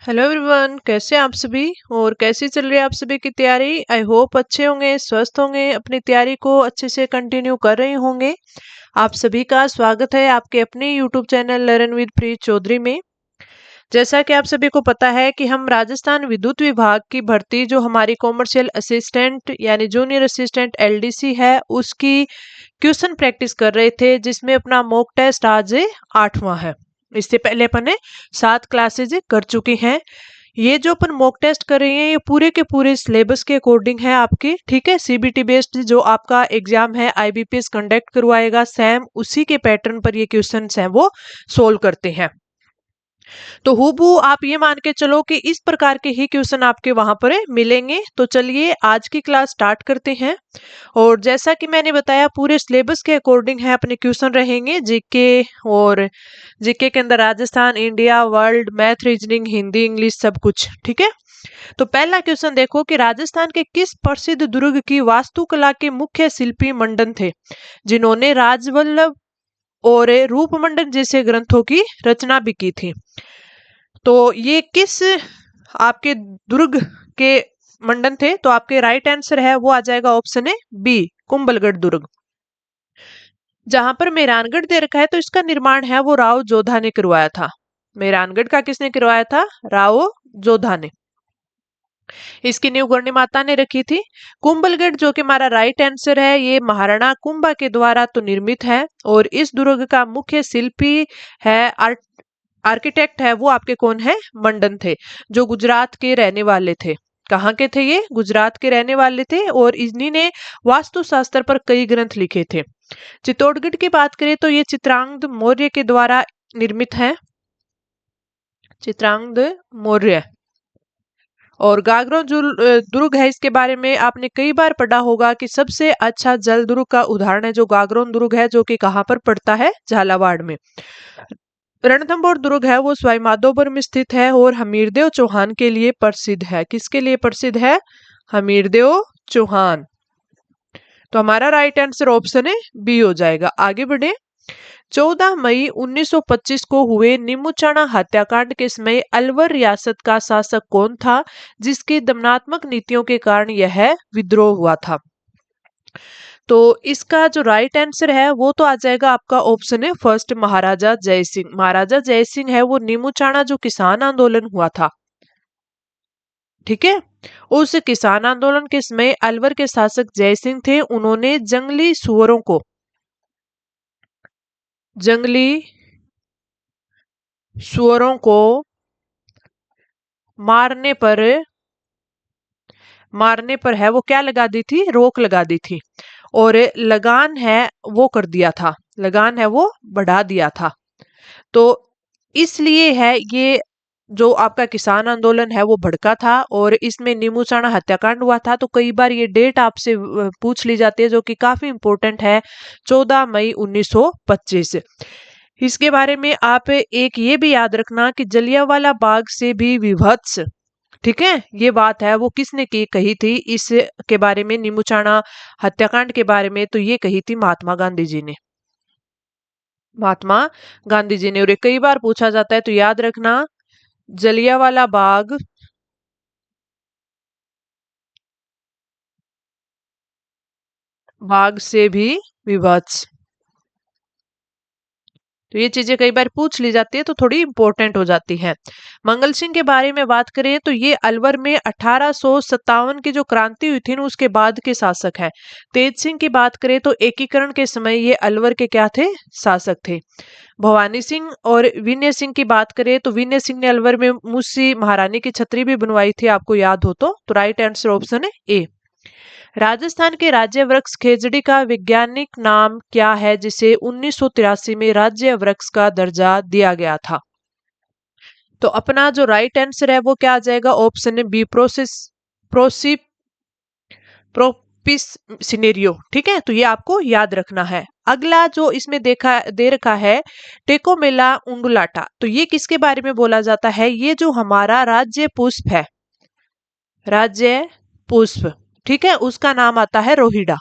Hello everyone, कैसे हैं आप सभी और कैसी चल रही है आप सभी की तैयारी। आई होप अच्छे होंगे, स्वस्थ होंगे, अपनी तैयारी को अच्छे से कंटिन्यू कर रहे होंगे। आप सभी का स्वागत है आपके अपने यूट्यूब चैनल लर्न विद प्रीत चौधरी में। जैसा कि आप सभी को पता है कि हम राजस्थान विद्युत विभाग की भर्ती जो हमारी कॉमर्शियल असिस्टेंट यानी जूनियर असिस्टेंट एलडीसी है उसकी क्वेश्चन प्रैक्टिस कर रहे थे, जिसमें अपना मॉक टेस्ट आज 8वां है। इससे पहले अपन ने 7 क्लासेज कर चुकी हैं। ये जो अपन मॉक टेस्ट कर रहे हैं ये पूरे के पूरे सिलेबस के अकॉर्डिंग है आपके, ठीक है। सीबीटी बेस्ड जो आपका एग्जाम है आईबीपीएस कंडक्ट करवाएगा, सेम उसी के पैटर्न पर ये क्वेश्चन है वो सोल्व करते हैं। तो हूबहू आप ये मान के चलो कि इस प्रकार के ही क्वेश्चन आपके वहां पर मिलेंगे। तो चलिए आज की क्लास स्टार्ट करते हैं। और जैसा कि मैंने बताया पूरे सिलेबस के अकॉर्डिंग है अपने क्वेश्चन रहेंगे जीके। और जीके के अंदर Rajasthan, India, world, math, reasoning, Hindi, English सब कुछ, ठीक है। तो पहला क्वेश्चन देखो कि राजस्थान के किस प्रसिद्ध दुर्ग की वास्तुकला के मुख्य शिल्पी मंडन थे, जिन्होंने राजवल्लभ और रूपमंडन जैसे ग्रंथों की रचना भी की थी। तो ये किस आपके दुर्ग के मंडन थे? तो आपके राइट आंसर है वो आ जाएगा ऑप्शन है बी, कुंभलगढ़ दुर्ग। जहां पर मेहरानगढ़ दे रखा है तो इसका निर्माण है वो राव जोधा ने करवाया था। मेहरानगढ़ का किसने करवाया था? राव जोधा ने। इसकी नींव गढ़नी माता ने रखी थी। कुंभलगढ़ जो कि हमारा राइट आंसर है ये महाराणा कुंभा के द्वारा तो निर्मित है। और इस दुर्ग का मुख्य शिल्पी है आर्किटेक्ट है वो आपके कौन है? मंडन थे, जो गुजरात के रहने वाले थे। कहाँ के थे ये? गुजरात के रहने वाले थे। और इन्हीं ने वास्तुशास्त्र पर कई ग्रंथ लिखे थे। चित्तौड़गढ़ की बात करें तो ये चित्रांगद मौर्य के द्वारा निर्मित है। चित्रांगद मौर्य। और गागरों जो दुर्ग है इसके बारे में आपने कई बार पढ़ा होगा कि सबसे अच्छा जल दुर्ग का उदाहरण है जो गागरों दुर्ग है, जो कि कहाँ पर पड़ता है? झालावाड़ में। रणथंभौर दुर्ग है वो सवाई माधोपुर में स्थित है और हमीरदेव चौहान के लिए प्रसिद्ध है। किसके लिए प्रसिद्ध है? हमीरदेव चौहान। तो हमारा राइट आंसर ऑप्शन है बी हो जाएगा। आगे बढ़े। 14 मई 1925 को हुए निमुचाना हत्याकांड के समय अलवर रियासत का शासक कौन था, जिसकी दमनात्मक नीतियों के कारण यह विद्रोह हुआ था? तो इसका जो राइट आंसर है वो तो आ जाएगा आपका ऑप्शन है फर्स्ट, महाराजा जय सिंह। महाराजा जय सिंह है वो निमुचाना जो किसान आंदोलन हुआ था, ठीक है। उस किसान आंदोलन के समय अलवर के शासक जय सिंह थे, उन्होंने जंगली सुअरों को मारने पर है वो क्या लगा दी थी? रोक लगा दी थी। और लगान है वो कर दिया था, लगान है वो बढ़ा दिया था। तो इसलिए है ये जो आपका किसान आंदोलन है वो भड़का था और इसमें निमुचाना हत्याकांड हुआ था। तो कई बार ये डेट आपसे पूछ ली जाती है जो कि काफी इंपॉर्टेंट है, 14 मई 1925। इसके बारे में आप एक ये भी याद रखना कि जलियांवाला बाग से भी विभत्स, ठीक है, ये बात है वो किसने की कही थी इस के बारे में, निमुचाना हत्याकांड के बारे में? तो ये कही थी महात्मा गांधी जी ने। महात्मा गांधी जी ने। और ये कई बार पूछा जाता है तो याद रखना, जलियांवाला बाग से भी विभत्स। तो ये चीजें कई बार पूछ ली जाती है तो थोड़ी इंपॉर्टेंट हो जाती है। मंगल सिंह के बारे में बात करें तो ये अलवर में 1857 की जो क्रांति हुई थी ना उसके बाद के शासक है। तेज सिंह की बात करें तो एकीकरण के समय ये अलवर के क्या थे? शासक थे। भवानी सिंह और विनय सिंह की बात करें तो विनय सिंह ने अलवर में मुंशी महारानी की छतरी भी बनवाई थी, आपको याद हो तो राइट आंसर ऑप्शन है ए। राजस्थान के राज्य वृक्ष खेजड़ी का वैज्ञानिक नाम क्या है, जिसे 1983 में राज्य वृक्ष का दर्जा दिया गया था? तो अपना जो राइट आंसर है वो क्या आ जाएगा? ऑप्शन है बी, प्रोसी प्रोपिस सिनेरियो, ठीक है। तो ये आपको याद रखना है। अगला जो इसमें देखा दे रखा है टेकोमेला उंडुलाटा, तो ये किसके बारे में बोला जाता है? ये जो हमारा राज्य पुष्प है, राज्य पुष्प, ठीक है, उसका नाम आता है रोहिड़ा।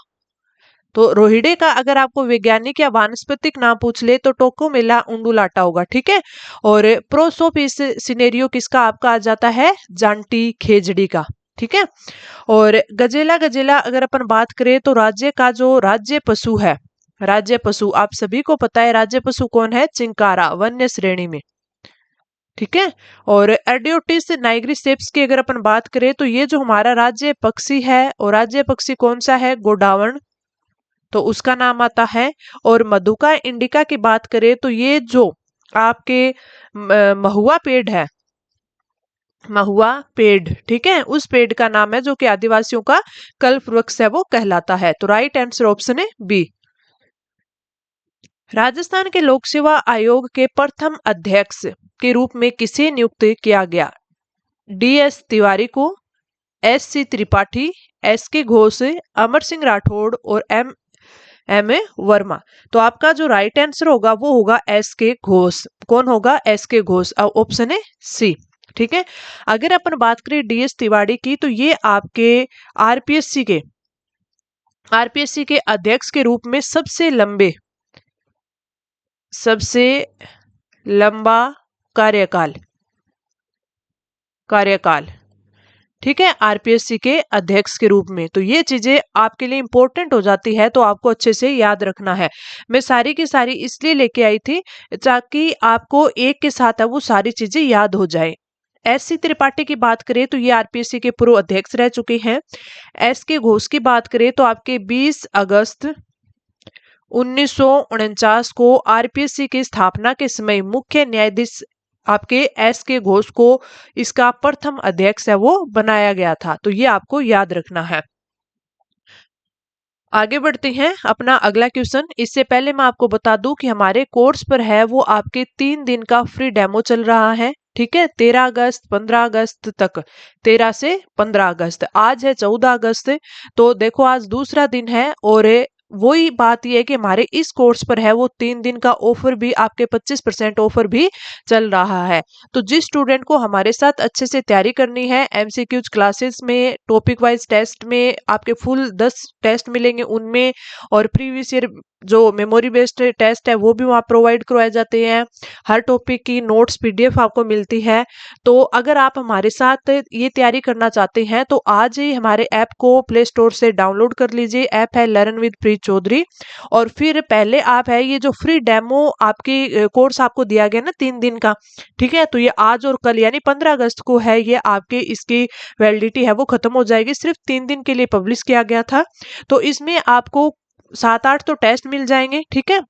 तो रोहिड़े का अगर आपको वैज्ञानिक या वानस्पतिक नाम पूछ ले तो टोकोमेला उंडुलाटा होगा, ठीक है। और प्रोसोपिस सिनेरियो किसका आपका आ जाता है, जांटी खेजड़ी का, ठीक है। और गजेला गजेला अगर अपन बात करें तो राज्य का जो राज्य पशु है, राज्य पशु आप सभी को पता है राज्य पशु कौन है, चिंकारा, वन्य श्रेणी में, ठीक है। और एडियोटिस नाइग्रिसेप्स की अगर अपन बात करें तो ये जो हमारा राज्य पक्षी है, और राज्य पक्षी कौन सा है, गोडावण, तो उसका नाम आता है। और मधुका इंडिका की बात करें तो ये जो आपके महुआ पेड़ है, महुआ पेड़, ठीक है, उस पेड़ का नाम है जो कि आदिवासियों का कल्प वृक्ष है वो कहलाता है। तो राइट आंसर ऑप्शन है बी। राजस्थान के लोक सेवा आयोग के प्रथम अध्यक्ष के रूप में किसे नियुक्त किया गया, DS तिवारी को, SC त्रिपाठी, SK घोष, अमर सिंह राठौड़ और M A वर्मा। तो आपका जो राइट आंसर होगा वो होगा SK घोष। कौन होगा, SK घोष। ऑप्शन है सी, ठीक है। अगर अपन बात करें DS तिवारी की तो ये आपके आरपीएससी के अध्यक्ष के रूप में सबसे लंबा कार्यकाल, ठीक है, आरपीएससी के अध्यक्ष के रूप में। तो ये चीजें आपके लिए इंपॉर्टेंट हो जाती है, तो आपको अच्छे से याद रखना है। मैं सारी की सारी इसलिए लेके आई थी ताकि आपको एक के साथ है वो सारी चीजें याद हो जाए। SC त्रिपाठी की बात करें तो ये आरपीएससी के पूर्व अध्यक्ष रह चुके हैं। SK घोष की बात करें तो आपके 20 अगस्त 1949 को आरपीएससी की स्थापना के समय मुख्य न्यायाधीश आपके SK घोष को इसका प्रथम अध्यक्ष है वो बनाया गया था। तो ये आपको याद रखना है। आगे बढ़ते हैं अपना अगला क्वेश्चन। इससे पहले मैं आपको बता दूं कि हमारे कोर्स पर है वो आपके 3 दिन का फ्री डेमो चल रहा है, ठीक है। 13 अगस्त 15 अगस्त तक, 13 से 15 अगस्त, आज है 14 अगस्त। तो देखो आज दूसरा दिन है, और वही बात ये है कि हमारे इस कोर्स पर है वो 3 दिन का ऑफर भी आपके 25% ऑफर भी चल रहा है। तो जिस स्टूडेंट को हमारे साथ अच्छे से तैयारी करनी है, MCQs क्लासेस में, टॉपिक वाइज टेस्ट में आपके फुल 10 टेस्ट मिलेंगे उनमें, और प्रीवियस ईयर जो मेमोरी बेस्ड टेस्ट है वो भी वहाँ प्रोवाइड करवाए जाते हैं। हर टॉपिक की नोट्स PDF आपको मिलती है। तो अगर आप हमारे साथ ये तैयारी करना चाहते हैं तो आज ही हमारे ऐप को प्ले स्टोर से डाउनलोड कर लीजिए। ऐप है लर्न विद प्रीत चौधरी। और फिर पहले आप है ये जो फ्री डेमो आपकी कोर्स आपको दिया गया ना 3 दिन का, ठीक है, तो ये आज और कल यानी 15 अगस्त को है, ये आपके इसकी वैलिडिटी है वो खत्म हो जाएगी। सिर्फ 3 दिन के लिए पब्लिश किया गया था। तो इसमें आपको 7-8 तो टेस्ट मिल जाएंगे, ठीक है,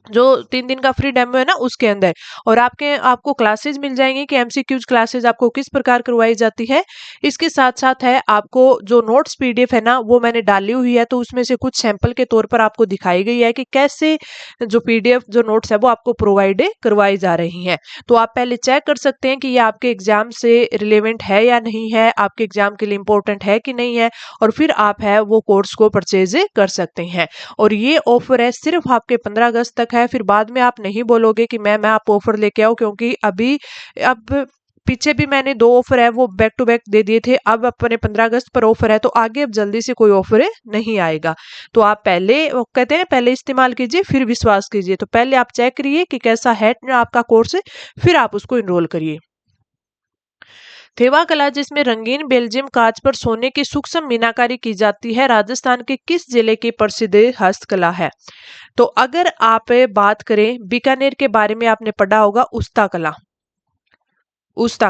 जो 3 दिन का फ्री डेमो है ना उसके अंदर। और आपको क्लासेस मिल जाएंगी कि MCQs क्लासेस आपको किस प्रकार करवाई जाती है। इसके साथ साथ है आपको जो नोट्स PDF है ना वो मैंने डाली हुई है, तो उसमें से कुछ सैंपल के तौर पर आपको दिखाई गई है कि कैसे जो PDF जो नोट्स है वो आपको प्रोवाइड करवाई जा रही हैं। तो आप पहले चेक कर सकते हैं कि ये आपके एग्जाम से रिलेवेंट है या नहीं है, आपके एग्जाम के लिए इंपॉर्टेंट है कि नहीं है, और फिर आप है वो कोर्स को परचेज कर सकते हैं। और ये ऑफर है सिर्फ आपके 15 अगस्त तक है। फिर बाद में आप नहीं बोलोगे कि मैं आप ऑफर लेके आओ, क्योंकि अब पीछे भी मैंने 2 ऑफर है वो बैक टू बैक दे दिए थे। अब अपने 15 अगस्त पर ऑफर है, तो आगे अब जल्दी से कोई ऑफर नहीं आएगा। तो आप पहले वो कहते हैं पहले इस्तेमाल कीजिए फिर विश्वास कीजिए। तो पहले आप चेक करिए कि कैसा है आपका कोर्स, फिर आप उसको इनरोल करिए। थेवा कला जिसमें रंगीन बेल्जियम कांच पर सोने की सूक्ष्म मीनाकारी की जाती है, राजस्थान के किस जिले की प्रसिद्ध हस्तकला है। तो अगर आप बात करें बीकानेर के बारे में आपने पढ़ा होगा उस्ता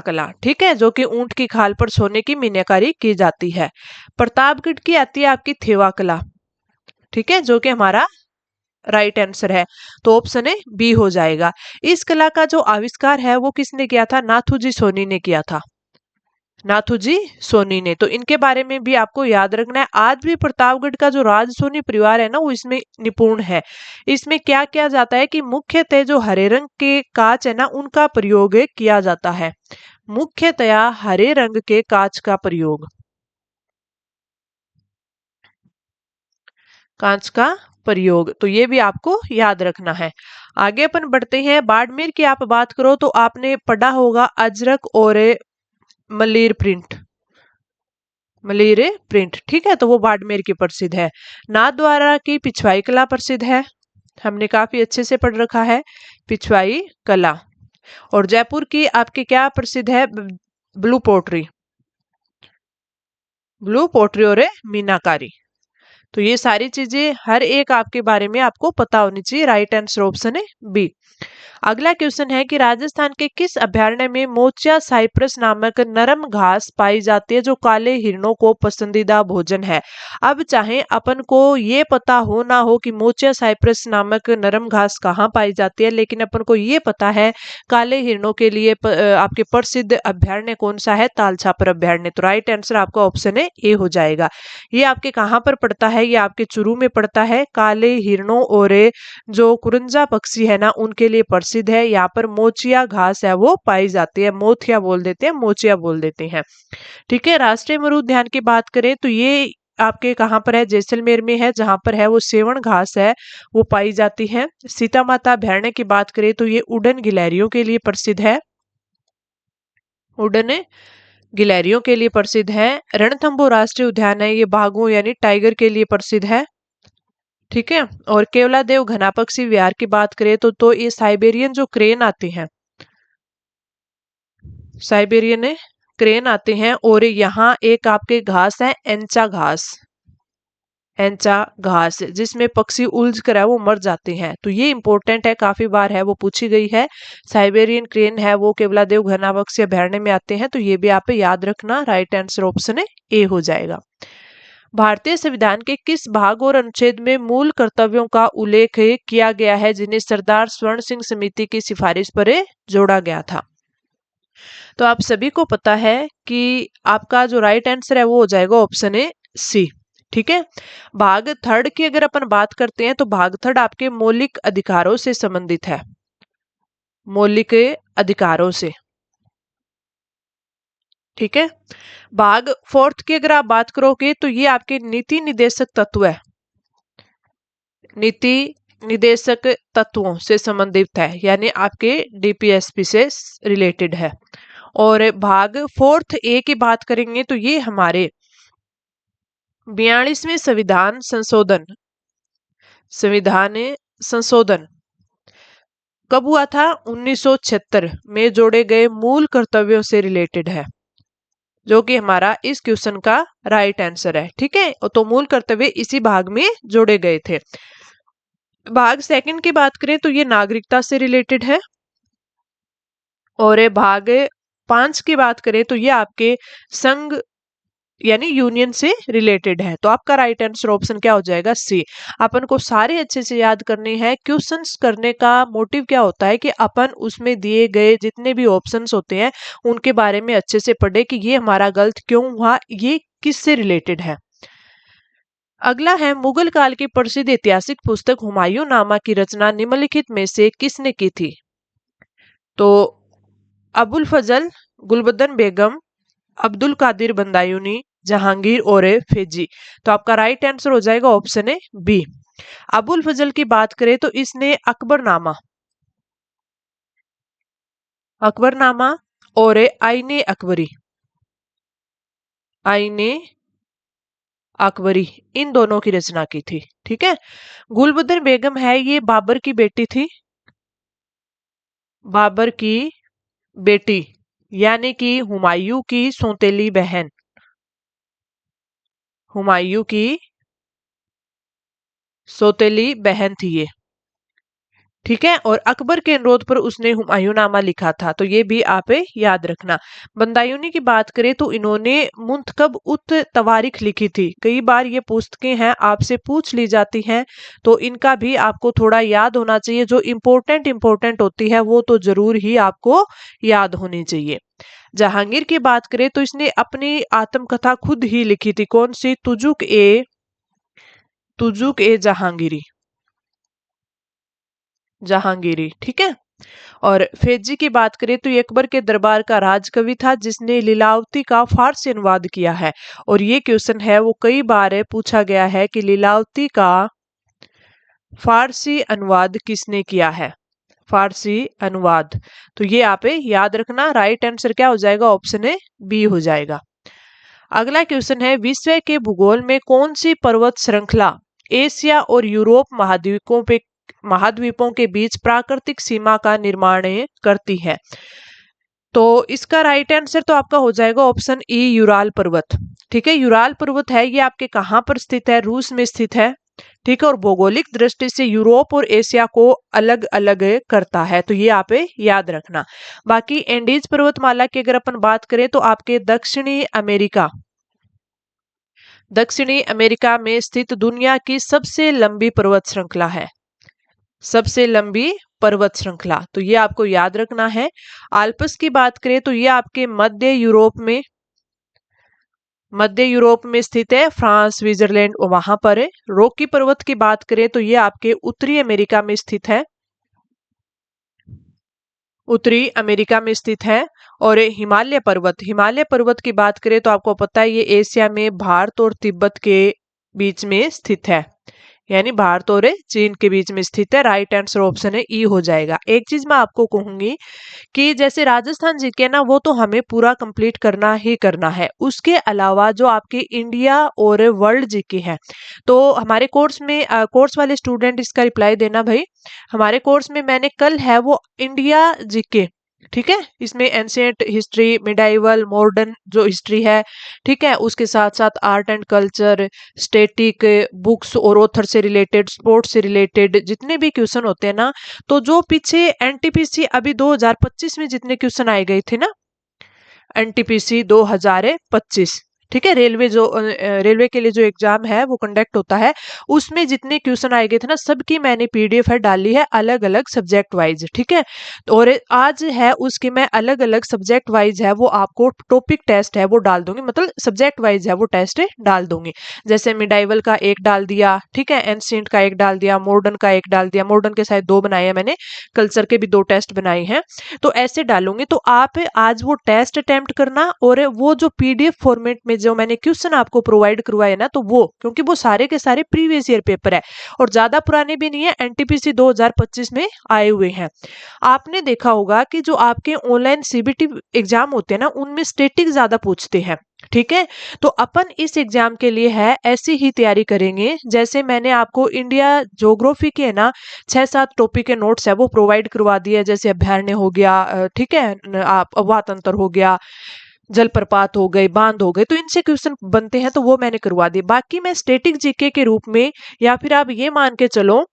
कला, ठीक है, जो कि ऊंट की खाल पर सोने की मीनाकारी की जाती है। प्रतापगढ़ की आती है आपकी थेवा कला, ठीक है, जो कि हमारा राइट आंसर है। तो ऑप्शन है बी हो जाएगा। इस कला का जो आविष्कार है वो किसने किया था, नाथूजी सोनी ने किया था, नाथूजी सोनी ने। तो इनके बारे में भी आपको याद रखना है। आज भी प्रतापगढ़ का जो राज सोनी परिवार है ना वो इसमें निपुण है। इसमें क्या किया जाता है कि मुख्यतः जो हरे रंग के कांच है ना उनका प्रयोग किया जाता है, मुख्यतया हरे रंग के कांच का प्रयोग, कांच का प्रयोग। तो ये भी आपको याद रखना है। आगे अपन बढ़ते हैं। बाड़मेर की आप बात करो तो आपने पढ़ा होगा अजरक और मलीर प्रिंट, मलीरे प्रिंट, ठीक है, तो वो बाड़मेर की प्रसिद्ध है। नाथद्वारा की पिछवाई कला प्रसिद्ध है, हमने काफी अच्छे से पढ़ रखा है पिछवाई कला। और जयपुर की आपके क्या प्रसिद्ध है? ब्लू पोट्री, ब्लू पोट्री और मीनाकारी। तो ये सारी चीजें हर एक आपके बारे में आपको पता होनी चाहिए। राइट आंसर ऑप्शन है बी। अगला क्वेश्चन है कि राजस्थान के किस अभयारण्य में मोचिया साइप्रस नामक नरम घास पाई जाती है जो काले हिरणों को पसंदीदा भोजन है? अब चाहे अपन को ये पता हो ना हो कि मोचिया साइप्रस नामक नरम घास कहाँ पाई जाती है, लेकिन अपन को ये पता है काले हिरणों के लिए आपके प्रसिद्ध अभयारण्य कौन सा है? तालछापर अभयारण्य। तो राइट आंसर आपका ऑप्शन है ए हो जाएगा। ये आपके कहाँ पर पड़ता है? ये आपके चुरू में पड़ता है। काले हिरणों और जो कुरंजा पक्षी है ना उनके लिए प्रसिद्ध है। यहाँ पर मोचिया घास है वो पाई जाती है, मोथिया बोल देते हैं, मोचिया बोल देते हैं, ठीक है। राष्ट्रीय मरु उद्यान की बात करें तो ये आपके कहाँ पर है? जैसलमेर में है, जहां पर है वो सेवण घास है वो पाई जाती है। सीता माता अभयारण्य की बात करें तो ये उड़न गिलहरियों के लिए प्रसिद्ध है, उड़न गिलहरियों के लिए प्रसिद्ध है। रणथंभौर राष्ट्रीय उद्यान है, ये बाघों यानी टाइगर के लिए प्रसिद्ध है, ठीक है। और केवलादेव घना पक्षी विहार की बात करें तो ये साइबेरियन जो क्रेन आती हैं, साइबेरियन क्रेन आते हैं। और यहाँ एक आपके घास है एंचा घास, एंचा घास जिसमें पक्षी उलझ कर है वो मर जाते हैं। तो ये इंपॉर्टेंट है, काफी बार है वो पूछी गई है। साइबेरियन क्रेन है वो केवलादेव घना पक्षी अभयारण्य में आते हैं, तो ये भी आप याद रखना। राइट आंसर ऑप्शन है ए हो जाएगा। भारतीय संविधान के किस भाग और अनुच्छेद में मूल कर्तव्यों का उल्लेख किया गया है जिन्हें सरदार स्वर्ण सिंह समिति की सिफारिश पर जोड़ा गया था? तो आप सभी को पता है कि आपका जो राइट आंसर है वो हो जाएगा ऑप्शन ए सी, ठीक है। भाग थर्ड की अगर अपन बात करते हैं तो भाग थर्ड आपके मौलिक अधिकारों से संबंधित है, मौलिक अधिकारों से, ठीक है। भाग फोर्थ की अगर आप बात करोगे तो ये आपके नीति निर्देशक तत्व है, नीति निर्देशक तत्वों से संबंधित है, यानी आपके डीपीएसपी से रिलेटेड है। और भाग फोर्थ ए की बात करेंगे तो ये हमारे 42वें संविधान संशोधन, संविधान संशोधन कब हुआ था? 1976 में जोड़े गए मूल कर्तव्यों से रिलेटेड है, जो कि हमारा इस क्वेश्चन का राइट आंसर है, ठीक है। तो मूल कर्तव्य इसी भाग में जोड़े गए थे। भाग सेकंड की बात करें तो ये नागरिकता से रिलेटेड है। और भाग 5 की बात करें तो ये आपके संघ यानी यूनियन से रिलेटेड है। तो आपका राइट आंसर ऑप्शन क्या हो जाएगा? सी। अपन को सारे अच्छे से याद करने हैं। क्वेश्चंस करने का मोटिव क्या होता है कि अपन उसमें दिए गए जितने भी ऑप्शंस होते हैं उनके बारे में अच्छे से पढ़े कि ये हमारा गलत क्यों हुआ, ये किससे रिलेटेड है। अगला है मुगल काल की प्रसिद्ध ऐतिहासिक पुस्तक हुमायूं नामा की रचना निम्नलिखित में से किसने की थी? तो अबुल फजल, गुलबदन बेगम, अब्दुल कादिर बंदायूनी, जहांगीर और फिजी। तो आपका राइट आंसर हो जाएगा ऑप्शन है बी। अबुल फजल की बात करें तो इसने अकबरनामा, अकबरनामा और आईने अकबरी, आईने अकबरी इन दोनों की रचना की थी, ठीक है। गुलबदन बेगम है ये बाबर की बेटी थी, बाबर की बेटी यानी कि हुमायूं की सौतेली बहन, हुमायूं की सौतेली बहन थी ये, ठीक है। और अकबर के अनुरोध पर उसने हुमायूंनामा लिखा था, तो ये भी आप याद रखना। बंदायूनी की बात करें तो इन्होंने मुंतखब उत तवारीख लिखी थी। कई बार ये पुस्तकें हैं आपसे पूछ ली जाती हैं, तो इनका भी आपको थोड़ा याद होना चाहिए। जो इंपॉर्टेंट होती है वो तो जरूर ही आपको याद होनी चाहिए। जहांगीर की बात करें तो इसने अपनी आत्मकथा खुद ही लिखी थी, कौन सी? तुजुक ए जहांगीरी, जहांगीरी, ठीक है। और फेजी की बात करें तो ये अकबर के दरबार का राजकवि था जिसने लीलावती का फारसी अनुवाद किया है। और ये क्वेश्चन है वो कई बार पूछा गया है कि लीलावती का फारसी अनुवाद किसने किया है? फारसी अनुवाद। तो ये आप याद रखना। राइट आंसर क्या हो जाएगा? ऑप्शन ए बी हो जाएगा। अगला क्वेश्चन है, विश्व के भूगोल में कौन सी पर्वत श्रृंखला एशिया और यूरोप महाद्वीपों के बीच प्राकृतिक सीमा का निर्माण करती है? तो इसका राइट आंसर तो आपका हो जाएगा ऑप्शन ई, यूराल पर्वत। ठीक है, यूराल पर्वत है ये आपके कहाँ पर स्थित है? रूस में स्थित है। ठीक है, और भौगोलिक दृष्टि से यूरोप और एशिया को अलग अलग करता है, तो ये आप याद रखना। बाकी एंडीज पर्वतमाला की अगर अपन बात करें तो आपके दक्षिणी अमेरिका में स्थित दुनिया की सबसे लंबी पर्वत श्रृंखला है, सबसे लंबी पर्वत श्रृंखला, तो ये आपको याद रखना है। आल्प्स की बात करें तो ये आपके मध्य यूरोप में स्थित है, फ्रांस, स्विट्जरलैंड वहां पर है। रॉकी पर्वत की बात करें तो ये आपके उत्तरी अमेरिका में स्थित है, उत्तरी अमेरिका में स्थित है। और हिमालय पर्वत की बात करें तो आपको पता है ये एशिया में भारत और तिब्बत के बीच में स्थित है, यानी भारत और चीन के बीच में स्थित है। राइट आंसर ऑप्शन है ई हो जाएगा। एक चीज मैं आपको कहूंगी कि जैसे राजस्थान जीके ना, वो तो हमें पूरा कंप्लीट करना ही करना है। उसके अलावा जो आपके इंडिया और वर्ल्ड जीके है, तो हमारे कोर्स में कोर्स वाले स्टूडेंट इसका रिप्लाई देना भाई। हमारे कोर्स में मैंने कल है वो इंडिया जीके, ठीक है, इसमें एंशिएंट हिस्ट्री, मिडाइवल, मॉडर्न जो हिस्ट्री है, ठीक है, उसके साथ साथ art and culture, static, books और ऑथर से रिलेटेड, स्पोर्ट्स से रिलेटेड जितने भी क्वेश्चन होते हैं ना, तो जो पीछे एनटीपीसी अभी 2025 में जितने क्वेश्चन आए गए थे ना, एनटीपीसी 2025, ठीक है, रेलवे के लिए जो एग्जाम है वो कंडक्ट होता है, उसमें जितने क्वेश्चन आए गए थे ना, सबकी मैंने पीडीएफ है डाली है अलग अलग सब्जेक्ट वाइज। ठीक है, और आज है उसकी मैं अलग अलग सब्जेक्ट वाइज है वो आपको टॉपिक टेस्ट है वो डाल दूंगी, मतलब सब्जेक्ट वाइज है वो टेस्ट डाल दूंगी। जैसे मिडाइवल का एक डाल दिया, ठीक है, एंशिएंट का एक डाल दिया, मॉडर्न का एक डाल दिया, मॉडर्न के शायद 2 बनाए हैं मैंने, कल्चर के भी 2 टेस्ट बनाए हैं, तो ऐसे डालूंगी। तो आप आज वो टेस्ट अटेम्प्ट करना, और वो जो पीडीएफ फॉर्मेट में जो मैंने क्वेश्चन आपको प्रोवाइड करवाए ना, तो वो क्योंकि वो सारे के सारे प्रीवियस ईयर पेपर है और ज्यादा पुराने भी नहीं है, एनटीपीसी 2025 में आए हुए हैं। आपने देखा होगा कि जो आपके ऑनलाइन सीबीटी एग्जाम होते हैं ना, उनमें स्टैटिक ज्यादा पूछते हैं। ठीक है, तो अपन इस एग्जाम के लिए है ऐसी ही तैयारी करेंगे जैसे मैंने आपको इंडिया ज्योग्राफी के ना 6-7 टॉपिक के नोट्स है वो प्रोवाइड करवा दिए, जैसे अभ्यारण्य हो गया, ठीक है, आप अववा तंत्र हो गया, जलप्रपात हो गए, बांध हो गए, तो इनसे क्वेश्चन बनते हैं तो वो मैंने करवा दिए। बाकी मैं स्टैटिक जीके के रूप में, या फिर आप ये मान के चलो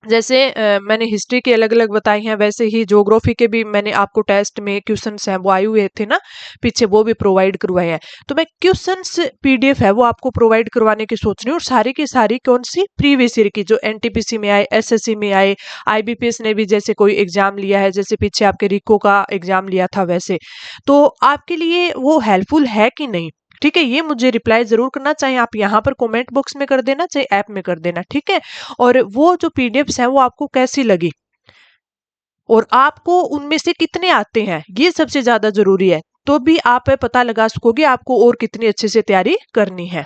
जैसे मैंने हिस्ट्री के अलग अलग बताई हैं, वैसे ही ज्योग्राफी के भी मैंने आपको टेस्ट में क्वेश्चंस हैं वो आए हुए थे ना पीछे, वो भी प्रोवाइड करवाए हैं। तो मैं क्वेश्चंस पीडीएफ है वो आपको प्रोवाइड करवाने की सोच रही हूँ, और सारी की सारी कौन सी प्रीवियस ईयर की जो एनटीपीसी में आए, एसएससी में आए, आईबीपीएस ने भी जैसे कोई एग्जाम लिया है, जैसे पीछे आपके रिको का एग्जाम लिया था, वैसे तो आपके लिए वो हेल्पफुल है कि नहीं? ठीक है, ये मुझे रिप्लाई जरूर करना, चाहे आप यहाँ पर कमेंट बॉक्स में कर देना, चाहे ऐप में कर देना। ठीक है, और वो जो पीडीएफ्स हैं वो आपको कैसी लगी और आपको उनमें से कितने आते हैं, ये सबसे ज्यादा जरूरी है, तो भी आप पता लगा सकोगे आपको और कितनी अच्छे से तैयारी करनी है।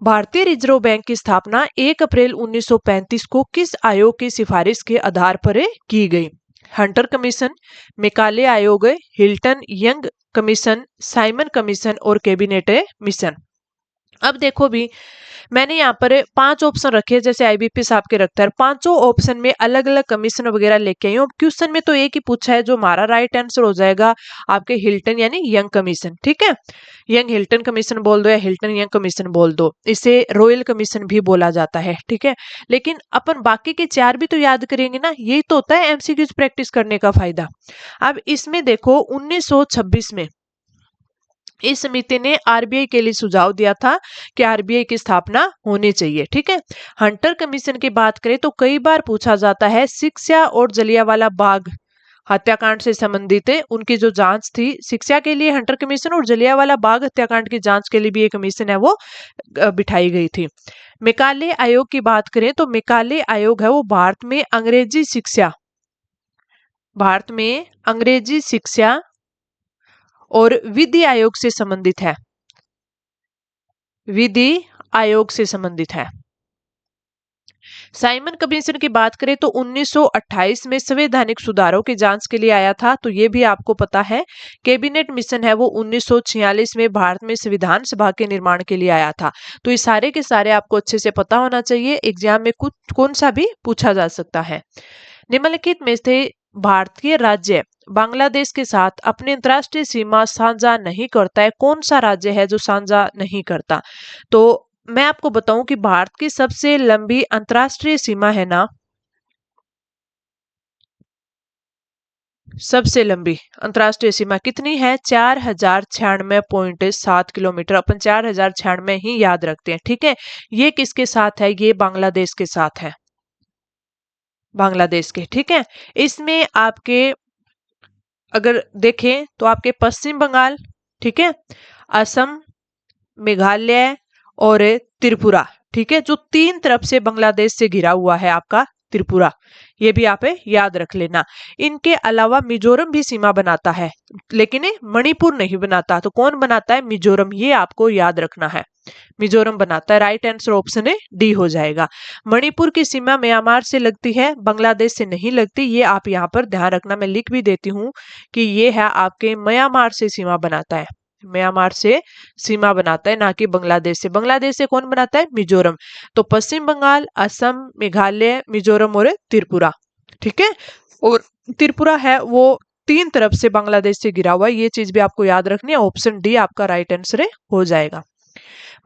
भारतीय रिजर्व बैंक की स्थापना 1 अप्रैल 1935 को किस आयोग की सिफारिश के आधार पर की गई? हंटर कमीशन, मेकाले आयोग, Hilton young commission, Simon commission और कैबिनेट मिशन। अब देखो भी, मैंने यहाँ पर 5 ऑप्शन रखे, जैसे आईबीपीएस आपके रखता है, पांचों ऑप्शन में अलग अलग कमीशन वगैरह लेके आई हूँ। क्वेश्चन में तो एक ही पूछा है, जो हमारा राइट आंसर हो जाएगा आपके हिल्टन यानी यंग कमीशन। ठीक है, यंग हिल्टन कमीशन बोल दो या हिल्टन यंग कमीशन बोल दो, इसे रॉयल कमीशन भी बोला जाता है। ठीक है, लेकिन अपन बाकी के 4 भी तो याद करेंगे ना, यही तो होता है एमसीक्यूज प्रैक्टिस करने का फायदा। अब इसमें देखो 1926 में इस समिति ने आरबीआई के लिए सुझाव दिया था कि आरबीआई की स्थापना होनी चाहिए। ठीक है, हंटर कमीशन की बात करें तो कई बार पूछा जाता है, शिक्षा और जलियांवाला बाग हत्याकांड से संबंधित उनकी जो जांच थी, शिक्षा के लिए हंटर कमीशन और जलियांवाला बाग हत्याकांड की जांच के लिए भी एक कमीशन है वो बिठाई गई थी। मेकाले आयोग की बात करें तो मेकाले आयोग है वो भारत में अंग्रेजी शिक्षा और विधि आयोग से संबंधित है, विधि आयोग से संबंधित है। साइमन कमीशन की बात करें तो 1928 में संवैधानिक सुधारों की जांच के लिए आया था, तो ये भी आपको पता है। कैबिनेट मिशन है वो 1946 में भारत में संविधान सभा के निर्माण के लिए आया था। तो ये सारे के सारे आपको अच्छे से पता होना चाहिए, एग्जाम में कुछ कौन सा भी पूछा जा सकता है। निम्नलिखित में से भारतीय राज्य बांग्लादेश के साथ अपनी अंतर्राष्ट्रीय सीमा साझा नहीं करता है, कौन सा राज्य है जो साझा नहीं करता? तो मैं आपको बताऊं कि भारत की सबसे लंबी अंतर्राष्ट्रीय सीमा है ना, सबसे लंबी अंतर्राष्ट्रीय सीमा कितनी है? 4096.7 किलोमीटर। अपन 4096 ही याद रखते हैं, ठीक है। ये किसके साथ है? ये बांग्लादेश के साथ है, बांग्लादेश के, ठीक है। इसमें आपके अगर देखें तो आपके पश्चिम बंगाल, ठीक है, असम, मेघालय और त्रिपुरा, ठीक है, जो तीन तरफ से बांग्लादेश से घिरा हुआ है आपका त्रिपुरा, ये भी आप याद रख लेना। इनके अलावा मिजोरम भी सीमा बनाता है, लेकिन मणिपुर नहीं बनाता। तो कौन बनाता है? मिजोरम, ये आपको याद रखना है, मिजोरम बनाता है। राइट आंसर ऑप्शन है डी हो जाएगा। मणिपुर की सीमा म्यांमार से लगती है, बांग्लादेश से नहीं लगती, ये आप यहाँ पर ध्यान रखना। मैं लिख भी देती हूँ कि ये है आपके म्यांमार से सीमा बनाता है, म्यांमार से सीमा बनाता है, ना कि बांग्लादेश से। बांग्लादेश से कौन बनाता है? मिजोरम। तो पश्चिम बंगाल, असम, मेघालय, मिजोरम और त्रिपुरा, ठीक है। और त्रिपुरा है वो तीन तरफ से बांग्लादेश से घिरा हुआ है, ये चीज भी आपको याद रखनी है। ऑप्शन डी आपका राइट आंसर हो जाएगा।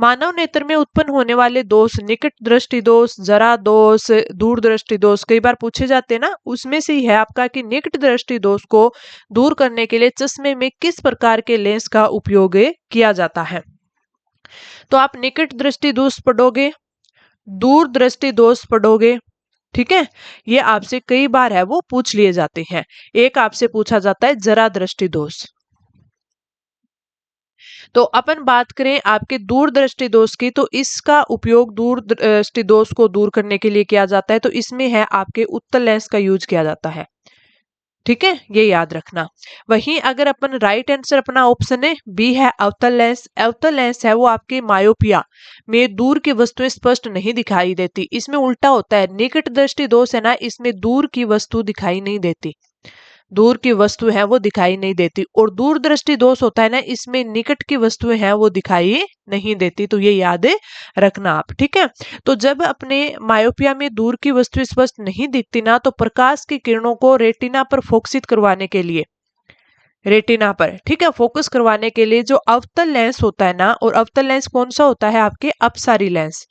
मानव नेत्र में उत्पन्न होने वाले दोष, निकट दृष्टि दोष, जरा दोष, दूर दृष्टि दोष, कई बार पूछे जाते हैं ना, उसमें से ही है आपका कि निकट दृष्टि दोष को दूर करने के लिए चश्मे में किस प्रकार के लेंस का उपयोग किया जाता है? तो आप निकट दृष्टि दोष पढ़ोगे, दूर दृष्टि दोष पढ़ोगे, ठीक है। ये आपसे कई बार है वो पूछ लिए जाते हैं। एक आपसे पूछा जाता है जरा दृष्टि दोष। तो अपन बात करें आपके दूर दृष्टि दोष की, तो इसका उपयोग दूर दृष्टि दोष को दूर करने के लिए किया जाता है। तो इसमें है आपके उत्तल लेंस का यूज किया जाता है, ठीक है, ये याद रखना। वहीं अगर अपन राइट आंसर अपना ऑप्शन है बी है अवतल लेंस। अवतल लेंस है वो आपके मायोपिया में दूर की वस्तुएं स्पष्ट नहीं दिखाई देती। इसमें उल्टा होता है, निकट दृष्टि दोष है ना, इसमें दूर की वस्तु दिखाई नहीं देती, दूर की वस्तु है वो दिखाई नहीं देती। और दूर दृष्टि दोष होता है ना, इसमें निकट की वस्तुएं हैं वो दिखाई नहीं देती। तो ये याद रखना आप, ठीक है। तो जब अपने मायोपिया में दूर की वस्तु स्पष्ट नहीं दिखती ना, तो प्रकाश की किरणों को रेटिना पर फोकसित करवाने के लिए, रेटिना पर, ठीक है, फोकस करवाने के लिए जो अवतल लेंस होता है ना, और अवतल लेंस कौन सा होता है? आपके अपसारी लेंस,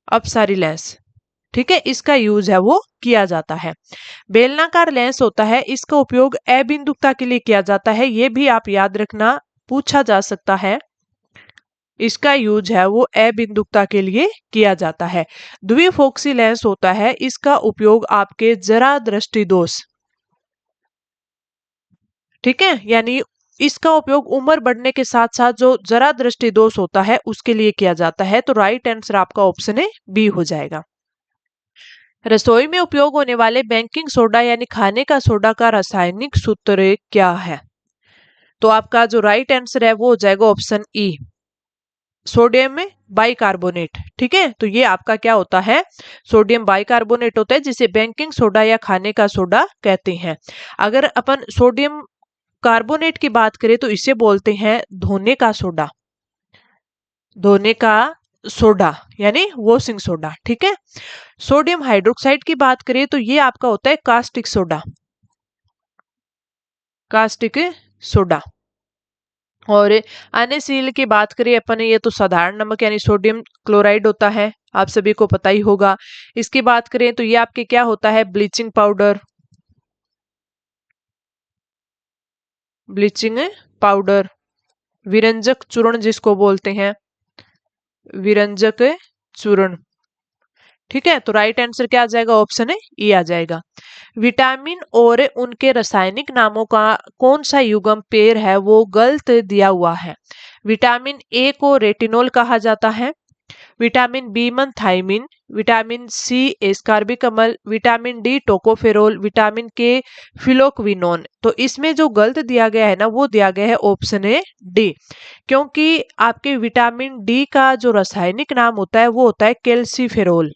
अपसारी लेंस, ठीक है, इसका यूज है वो किया जाता है। बेलनाकार लेंस होता है, इसका उपयोग अबिंदुकता के लिए किया जाता है, ये भी आप याद रखना, पूछा जा सकता है। इसका यूज है वो अबिंदुकता के लिए किया जाता है। द्विफोक्सी लेंस होता है, इसका उपयोग आपके जरा दृष्टि दोष, ठीक है, यानी इसका उपयोग उम्र बढ़ने के साथ साथ जो जरा दृष्टि दोष होता है उसके लिए किया जाता है। तो राइट आंसर आपका ऑप्शन है बी हो जाएगा। रसोई में उपयोग होने वाले बेकिंग सोडा यानी खाने का सोडा का रासायनिक सूत्र क्या है? तो आपका जो राइट आंसर है वो हो जाएगा ऑप्शन ई, सोडियम में बाइकार्बोनेट, ठीक है। तो ये आपका क्या होता है? सोडियम बाइकार्बोनेट होता है, जिसे बेकिंग सोडा या खाने का सोडा कहते हैं। अगर अपन सोडियम कार्बोनेट की बात करें तो इसे बोलते हैं धोने का सोडा, धोने का सोडा यानी वॉशिंग सोडा, ठीक है। सोडियम हाइड्रोक्साइड की बात करें तो ये आपका होता है कास्टिक सोडा, कास्टिक सोडा। और NaCl की बात करें अपन, ये तो साधारण नमक यानी सोडियम क्लोराइड होता है, आप सभी को पता ही होगा। इसकी बात करें तो ये आपके क्या होता है? ब्लीचिंग पाउडर, ब्लीचिंग पाउडर, विरंजक चूर्ण जिसको बोलते हैं, विरंजक चूर्ण, ठीक है। तो राइट आंसर क्या आ जाएगा? ऑप्शन है ई आ जाएगा। विटामिन और उनके रासायनिक नामों का कौन सा युग्म पेयर है वो गलत दिया हुआ है? विटामिन ए को रेटिनोल कहा जाता है, vitamin B thiamine, vitamin C ascorbic अम्ल, vitamin D tocopherol, vitamin K phylloquinone. तो इसमें जो गलत दिया गया है ना, वो दिया गया है ऑप्शन है डी, क्योंकि आपके विटामिन डी का जो रासायनिक नाम होता है वो होता है कैल्सीफेरोल,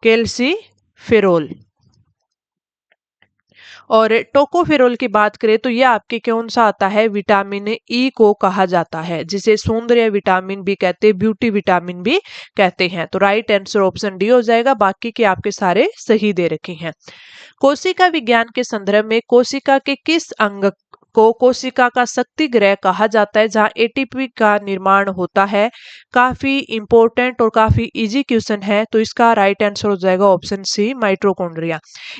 कैल्सीफेरोल। और टोकोफेरोल की बात करें तो ये आपके कौन सा आता है, विटामिन ई को कहा जाता है, जिसे सौंदर्य विटामिन भी कहते हैं, ब्यूटी विटामिन भी कहते हैं। तो राइट आंसर ऑप्शन डी हो जाएगा, बाकी के आपके सारे सही दे रखे हैं। कोशिका विज्ञान के संदर्भ में कोशिका के किस अंग को कोशिका का शक्ति गृह कहा जाता है, जहां एटीपी का निर्माण होता है? काफी इंपॉर्टेंट और काफी इजी क्वेश्चन है, तो इसका राइट आंसर हो जाएगा ऑप्शन सी, माइटोकॉन्ड्रिया।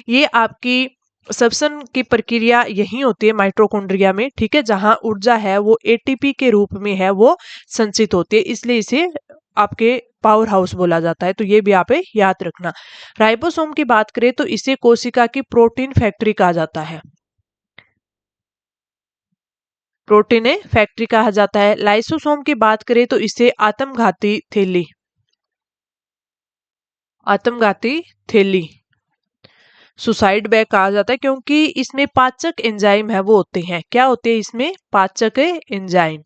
ये आपकी श्वसन की प्रक्रिया यही होती है माइटोकॉन्ड्रिया में, ठीक है, जहां ऊर्जा है वो एटीपी के रूप में है वो संचित होती है, इसलिए इसे आपके पावर हाउस बोला जाता है। तो ये भी आप याद रखना। राइबोसोम की बात करें तो इसे कोशिका की प्रोटीन फैक्ट्री कहा जाता है, प्रोटीन फैक्ट्री कहा जाता है। लाइसोसोम की बात करें तो इसे आत्मघाती थैली, आत्मघाती थैली, सुसाइड बैग कहा जाता है, क्योंकि इसमें पाचक एंजाइम है वो होते हैं। क्या होते हैं इसमें? पाचक एंजाइम,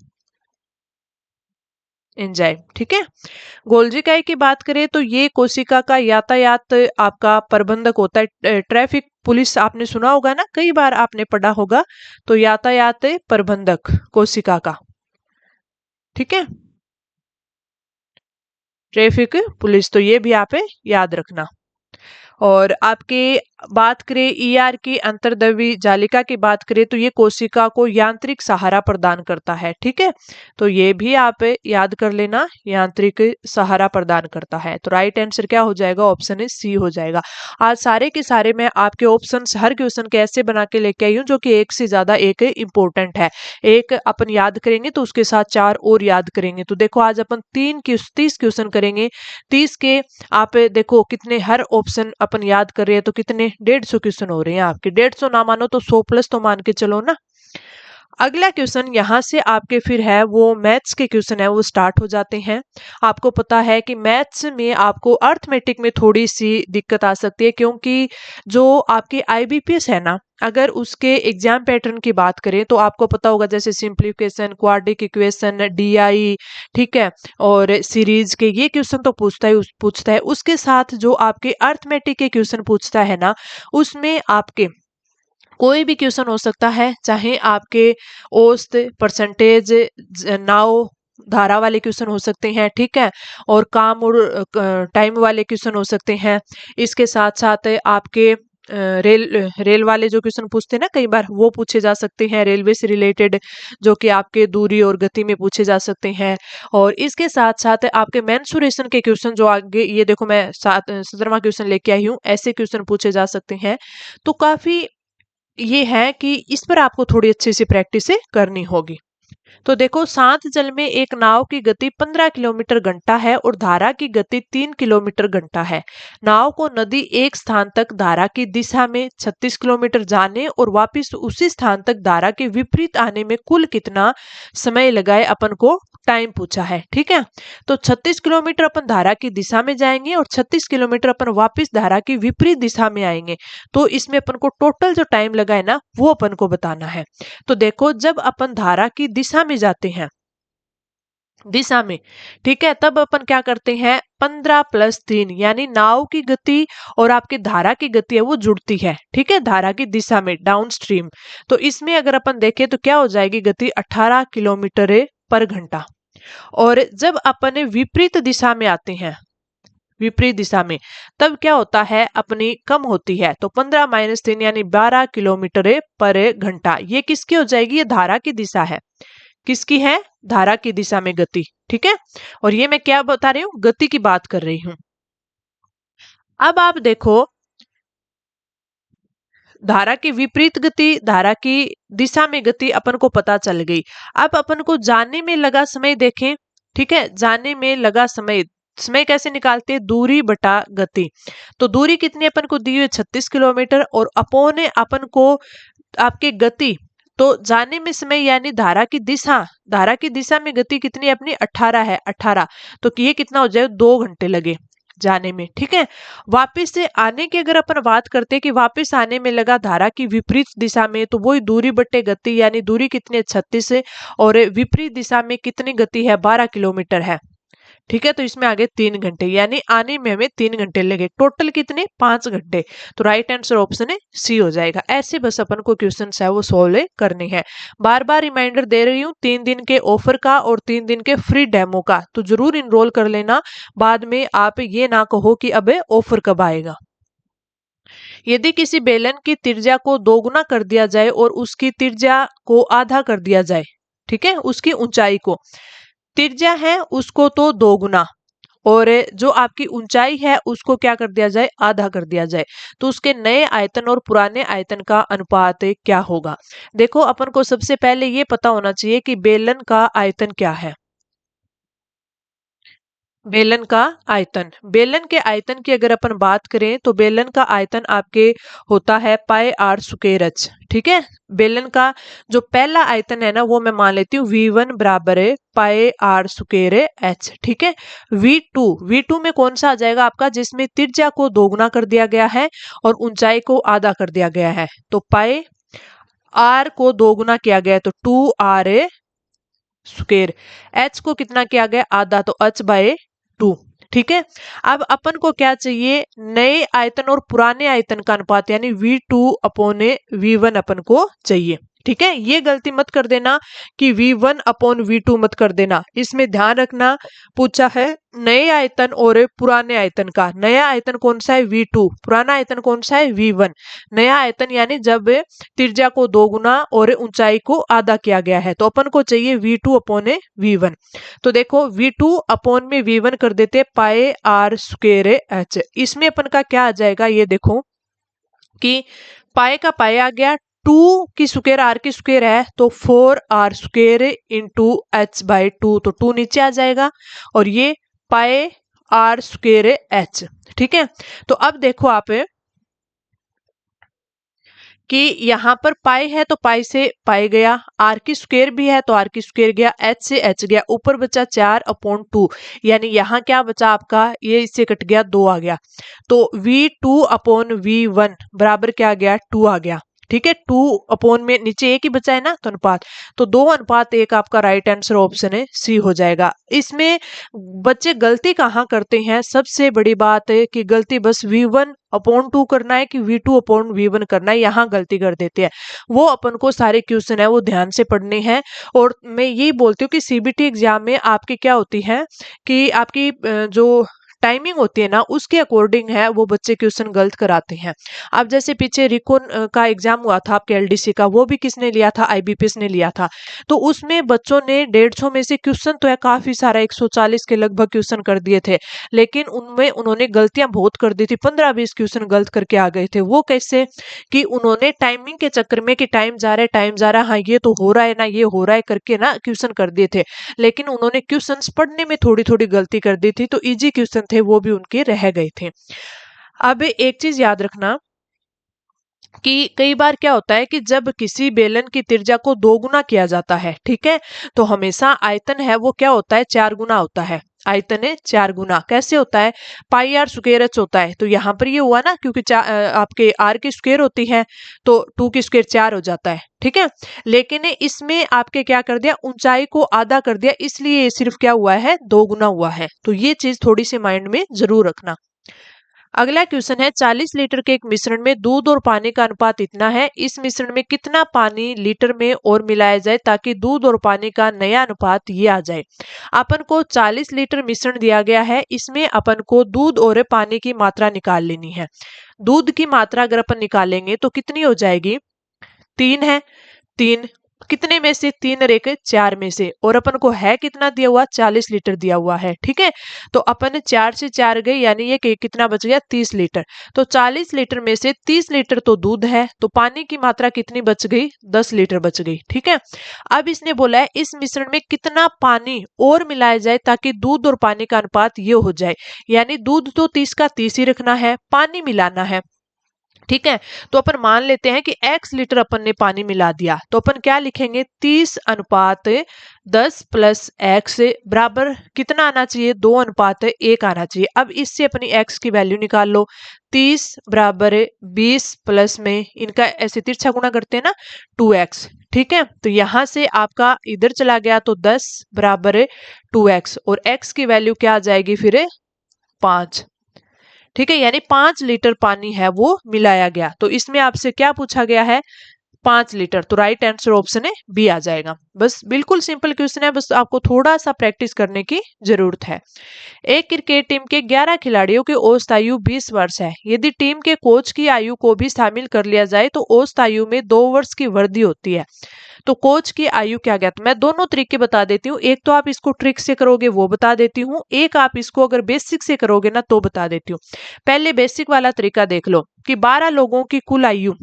एंजाइम, ठीक है। गोल्जी काई की बात करें तो ये कोशिका का यातायात आपका प्रबंधक होता है। ट्रैफिक पुलिस आपने सुना होगा ना, कई बार आपने पढ़ा होगा। तो यातायात प्रबंधक कोशिका का, ठीक है, ट्रैफिक पुलिस, तो ये भी आप याद रखना। और आपके बात करें ईआर की अंतर्द्रवी जालिका की बात करें तो ये कोशिका को यांत्रिक सहारा प्रदान करता है, ठीक है। तो ये भी आप याद कर लेना, यांत्रिक सहारा प्रदान करता है। तो राइट आंसर क्या हो जाएगा? ऑप्शन सी हो जाएगा। आज सारे के सारे मैं आपके ऑप्शन हर क्वेश्चन के ऐसे बना के लेके आई हूँ जो कि एक से ज्यादा एक इंपॉर्टेंट है। एक अपन याद करेंगे तो उसके साथ 4 और याद करेंगे। तो देखो आज अपन 30 क्वेश्चन करेंगे। 30 के आप देखो कितने, हर ऑप्शन अपन याद कर रहे हैं तो कितने 150 क्वेश्चन हो रहे हैं आपके। 150 ना मानो तो 100 प्लस तो मान के चलो ना। अगला क्वेश्चन यहाँ से आपके फिर है वो मैथ्स के क्वेश्चन है वो स्टार्ट हो जाते हैं। आपको पता है कि मैथ्स में आपको अर्थमेटिक में थोड़ी सी दिक्कत आ सकती है, क्योंकि जो आपकी आईबीपीएस है ना, अगर उसके एग्जाम पैटर्न की बात करें तो आपको पता होगा जैसे सिंप्लीफिकेशन, क्वाड्रिक इक्वेशन, डीआई, ठीक है, और सीरीज के ये क्वेश्चन तो पूछता है। उसके साथ जो आपके अर्थमेटिक के क्वेश्चन पूछता है ना, उसमें आपके कोई भी क्वेश्चन हो सकता है, चाहे आपके औसत, परसेंटेज, नाव, धारा वाले क्वेश्चन हो सकते हैं, ठीक है, और काम और टाइम वाले क्वेश्चन हो सकते हैं। इसके साथ साथ आपके रेल वाले जो क्वेश्चन पूछते हैं ना, कई बार वो पूछे जा सकते हैं, रेलवे से रिलेटेड, जो कि आपके दूरी और गति में पूछे जा सकते हैं। और इसके साथ साथ आपके मेंसुरेशन के क्वेश्चन जो आगे ये देखो मैं 17वां क्वेश्चन लेके आई हूँ, ऐसे क्वेश्चन पूछे जा सकते हैं। तो काफी ये है कि इस पर आपको थोड़ी अच्छे से प्रैक्टिस करनी होगी। तो देखो, शांत जल में एक नाव की गति 15 किलोमीटर घंटा है और धारा की गति 3 किलोमीटर घंटा है। नाव को नदी एक स्थान तक धारा की दिशा में 36 किलोमीटर जाने और वापस उसी स्थान तक धारा के विपरीत आने में कुल कितना समय लगाए, अपन को टाइम पूछा है, ठीक है। तो 36 किलोमीटर अपन धारा की दिशा में जाएंगे और 36 किलोमीटर अपन वापस धारा की विपरीत दिशा में आएंगे। तो इसमें अपन को टोटल जो टाइम लगा है ना, वो अपन को बताना है। तो देखो, जब अपन धारा की दिशा में जाते हैं, दिशा में, ठीक है, तब अपन क्या करते हैं, 15 + 3 यानी नाव की गति और आपकी धारा की गति है वो जुड़ती है, ठीक है, धारा की दिशा में डाउन स्ट्रीम। तो इसमें अगर अपन देखें तो क्या हो जाएगी गति, 18 किलोमीटर पर घंटा। और जब अपन विपरीत दिशा में आते हैं, विपरीत दिशा में, तब क्या होता है, अपनी कम होती है। तो 15 - 3 यानी 12 किलोमीटर पर घंटा। ये किसकी हो जाएगी? ये धारा की दिशा है। किसकी है? धारा की दिशा में गति, ठीक है। और ये मैं क्या बता रही हूँ? गति की बात कर रही हूँ। अब आप देखो, धारा की विपरीत गति, धारा की दिशा में गति अपन को पता चल गई। अब अपन को जाने में लगा समय देखें, ठीक है, जाने में लगा समय, समय कैसे निकालते हैं? दूरी बटा गति। तो दूरी कितनी अपन को दी हुई? 36 किलोमीटर, और अपोने अपन को आपके गति, तो जाने में समय यानी धारा की दिशा, धारा की दिशा में गति कितनी है अपनी? 18 है, 18। तो ये कितना हो जाए? 2 घंटे लगे जाने में, ठीक है। वापस से आने की अगर अपन बात करते हैं कि वापस आने में लगा धारा की विपरीत दिशा में, तो वही दूरी बटे गति, यानी दूरी कितनी है? 36 है, और विपरीत दिशा में कितनी गति है? 12 किलोमीटर है, ठीक है, तो इसमें आगे 3 घंटे, यानी आने में हमें 3 घंटे लगे। टोटल कितने? 5 घंटे। तो राइट आंसर ऑप्शन है सी हो जाएगा। ऐसे बस अपन को क्वेश्चन है वो सोल्व करने हैं। बार बार रिमाइंडर दे रही हूँ 3 दिन के ऑफर का और 3 दिन के फ्री डेमो का, तो जरूर इनरोल कर लेना। बाद में आप ये ना कहो कि अब ऑफर कब आएगा। यदि किसी बेलन की त्रिज्या को दोगुना कर दिया जाए और उसकी त्रिज्या को आधा कर दिया जाए, ठीक है, उसकी ऊंचाई को, त्रिज्या है उसको तो दोगुना और जो आपकी ऊंचाई है उसको क्या कर दिया जाए? आधा कर दिया जाए, तो उसके नए आयतन और पुराने आयतन का अनुपात क्या होगा? देखो, अपन को सबसे पहले ये पता होना चाहिए कि बेलन का आयतन क्या है। बेलन का आयतन, बेलन के आयतन की अगर अपन बात करें तो बेलन का आयतन आपके होता है पाई आर स्क्वायर एच। ठीक है, बेलन का जो पहला आयतन है ना वो मैं मान लेती हूँ V1 बराबर है पाई आर स्क्वायर एच। ठीक है, V2 में कौन सा आ जाएगा आपका? जिसमें त्रिज्या को दोगुना कर दिया गया है और ऊंचाई को आधा कर दिया गया है, तो पाई आर को दोगुना किया गया है तो 2r स्क्वायर, एच को कितना किया गया? आधा, तो h बाय 2। ठीक है, अब अपन को क्या चाहिए? नए आयतन और पुराने आयतन का अनुपात, यानी V2 अपॉन V1 अपन को चाहिए। ठीक है, ये गलती मत कर देना कि V1 अपॉन V2 मत कर देना, इसमें ध्यान रखना पूछा है नए आयतन और पुराने आयतन का। नया आयतन कौन सा है? V2, पुराना आयतन कौन सा है? V1। नया आयतन यानी जब त्रिज्या को दोगुना और ऊंचाई को आधा किया गया है, तो अपन को चाहिए V2 अपॉन V1। तो देखो V2 अपॉन में V1 कर देते पाई आर स्क्वायर एच। इसमें अपन का क्या आ जाएगा? ये देखो कि पाई का पाई आ गया, 2 की स्क्वायर आर की स्क्वायर है तो 4r square into H by 2, तो 2 नीचे आ जाएगा और ये पाई आर स्क्वायर एच। ठीक है, तो अब देखो आप कि यहाँ पर पाई है तो पाई से पाई गया, आर की स्क्वायर भी है तो आर की स्क्वायर गया, एच से एच गया, ऊपर बचा 4/2, यानी यहाँ क्या बचा आपका? ये इससे कट गया, 2 आ गया, तो V2 अपॉन V1 बराबर क्या आ गया? 2 आ गया। ठीक है, 2 अपॉन में नीचे एक ही बचा है ना, तो अनुपात, तो 2:1 आपका राइट आंसर ऑप्शन है सी हो जाएगा। इसमें बच्चे गलती कहाँ करते हैं? सबसे बड़ी बात है कि गलती बस V1 अपॉन 2 करना है कि V2 अपॉन V1 करना है, यहाँ गलती कर देते हैं। वो अपन को सारे क्वेश्चन है वो ध्यान से पढ़ने हैं। और मैं यही बोलती हूँ कि सीबीटी एग्जाम में आपकी क्या होती है कि आपकी जो टाइमिंग होती है ना उसके अकॉर्डिंग है वो बच्चे क्वेश्चन गलत कराते हैं। अब जैसे पीछे रिकॉन का एग्जाम हुआ था आपके एलडीसी का, वो भी किसने लिया था? आईबीपीएस ने लिया था। तो उसमें बच्चों ने 150 में से क्वेश्चन तो है काफी सारा 140 के लगभग क्वेश्चन कर दिए थे, लेकिन उनमें उन्होंने गलतियां बहुत कर दी थी, 15-20 क्वेश्चन गलत करके आ गए थे। वो कैसे? कि उन्होंने टाइमिंग के चक्कर में कि टाइम जा रहा है टाइम जा रहा है, हाँ ये तो हो रहा है ना ये हो रहा है करके ना क्वेश्चन कर दिए थे, लेकिन उन्होंने क्वेश्चंस पढ़ने में थोड़ी थोड़ी गलती कर दी थी, तो इजी क्वेश्चन थे वो भी उनके रह गए थे। अब एक चीज याद रखना कि कई बार क्या होता है कि जब किसी बेलन की त्रिज्या को दोगुना किया जाता है, ठीक है, तो हमेशा आयतन है वो क्या होता है? 4 गुना होता है। आयतन है 4 गुना। कैसे होता है? पाई आर स्क्वायर एच होता है, तो यहाँ पर ये हुआ ना क्योंकि आपके आर की स्क्वायर होती है तो 2 की स्क्वायर 4 हो जाता है। ठीक है, लेकिन इसमें आपके क्या कर दिया? ऊंचाई को आधा कर दिया, इसलिए ये सिर्फ क्या हुआ है? 2 गुना हुआ है। तो ये चीज थोड़ी सी माइंड में जरूर रखना। अगला क्वेश्चन है 40 लीटर के एक मिश्रण में दूध और पानी का अनुपात इतना है, इस मिश्रण में कितना पानी लीटर में और मिलाया जाए ताकि दूध और पानी का नया अनुपात ये आ जाए। अपन को 40 लीटर मिश्रण दिया गया है, इसमें अपन को दूध और पानी की मात्रा निकाल लेनी है। दूध की मात्रा अगर अपन निकालेंगे तो कितनी हो जाएगी? 3 है, 3 कितने में से? 3 और 1 4 में से, और अपन को है कितना दिया हुआ? 40 लीटर दिया हुआ है। ठीक है, तो अपन 4 से 4 गए यानी ये कितना बच गया? 30 लीटर। तो 40 लीटर में से 30 लीटर तो दूध है, तो पानी की मात्रा कितनी बच गई? 10 लीटर बच गई। ठीक है, अब इसने बोला है इस मिश्रण में कितना पानी और मिलाया जाए ताकि दूध और पानी का अनुपात ये हो जाए, यानी दूध तो 30 का 30 ही रखना है, पानी मिलाना है। ठीक है, तो अपन मान लेते हैं कि x लीटर अपन ने पानी मिला दिया, तो अपन क्या लिखेंगे? 30:10 प्लस x बराबर कितना आना चाहिए? 2:1 आना चाहिए। अब इससे अपनी x की वैल्यू निकाल लो। 30 बराबर 20 प्लस में इनका ऐसे तिरछा गुणा करते हैं ना 2x। ठीक है, तो यहां से आपका इधर चला गया तो 10 बराबर है 2x और x की वैल्यू क्या आ जाएगी फिर 5। ठीक है, यानी 5 लीटर पानी है वो मिलाया गया। तो इसमें आपसे क्या पूछा गया है 5 लीटर, तो राइट आंसर ऑप्शन है बी आ जाएगा। बस बिल्कुल सिंपल क्वेश्चन है, बस आपको थोड़ा सा प्रैक्टिस करने की जरूरत है। एक क्रिकेट टीम के 11 खिलाड़ियों की औसत आयु 20 वर्ष है। यदि टीम के कोच की आयु को भी शामिल कर लिया जाए तो औसत आयु में 2 वर्ष की वृद्धि होती है। तो कोच की आयु क्या ज्ञात, मैं दोनों तरीके बता देती हूँ। एक तो आप इसको ट्रिक से करोगे वो बता देती हूँ, एक आप इसको अगर बेसिक से करोगे ना तो बता देती हूँ। पहले बेसिक वाला तरीका देख लो कि 12 लोगों की कुल आयु,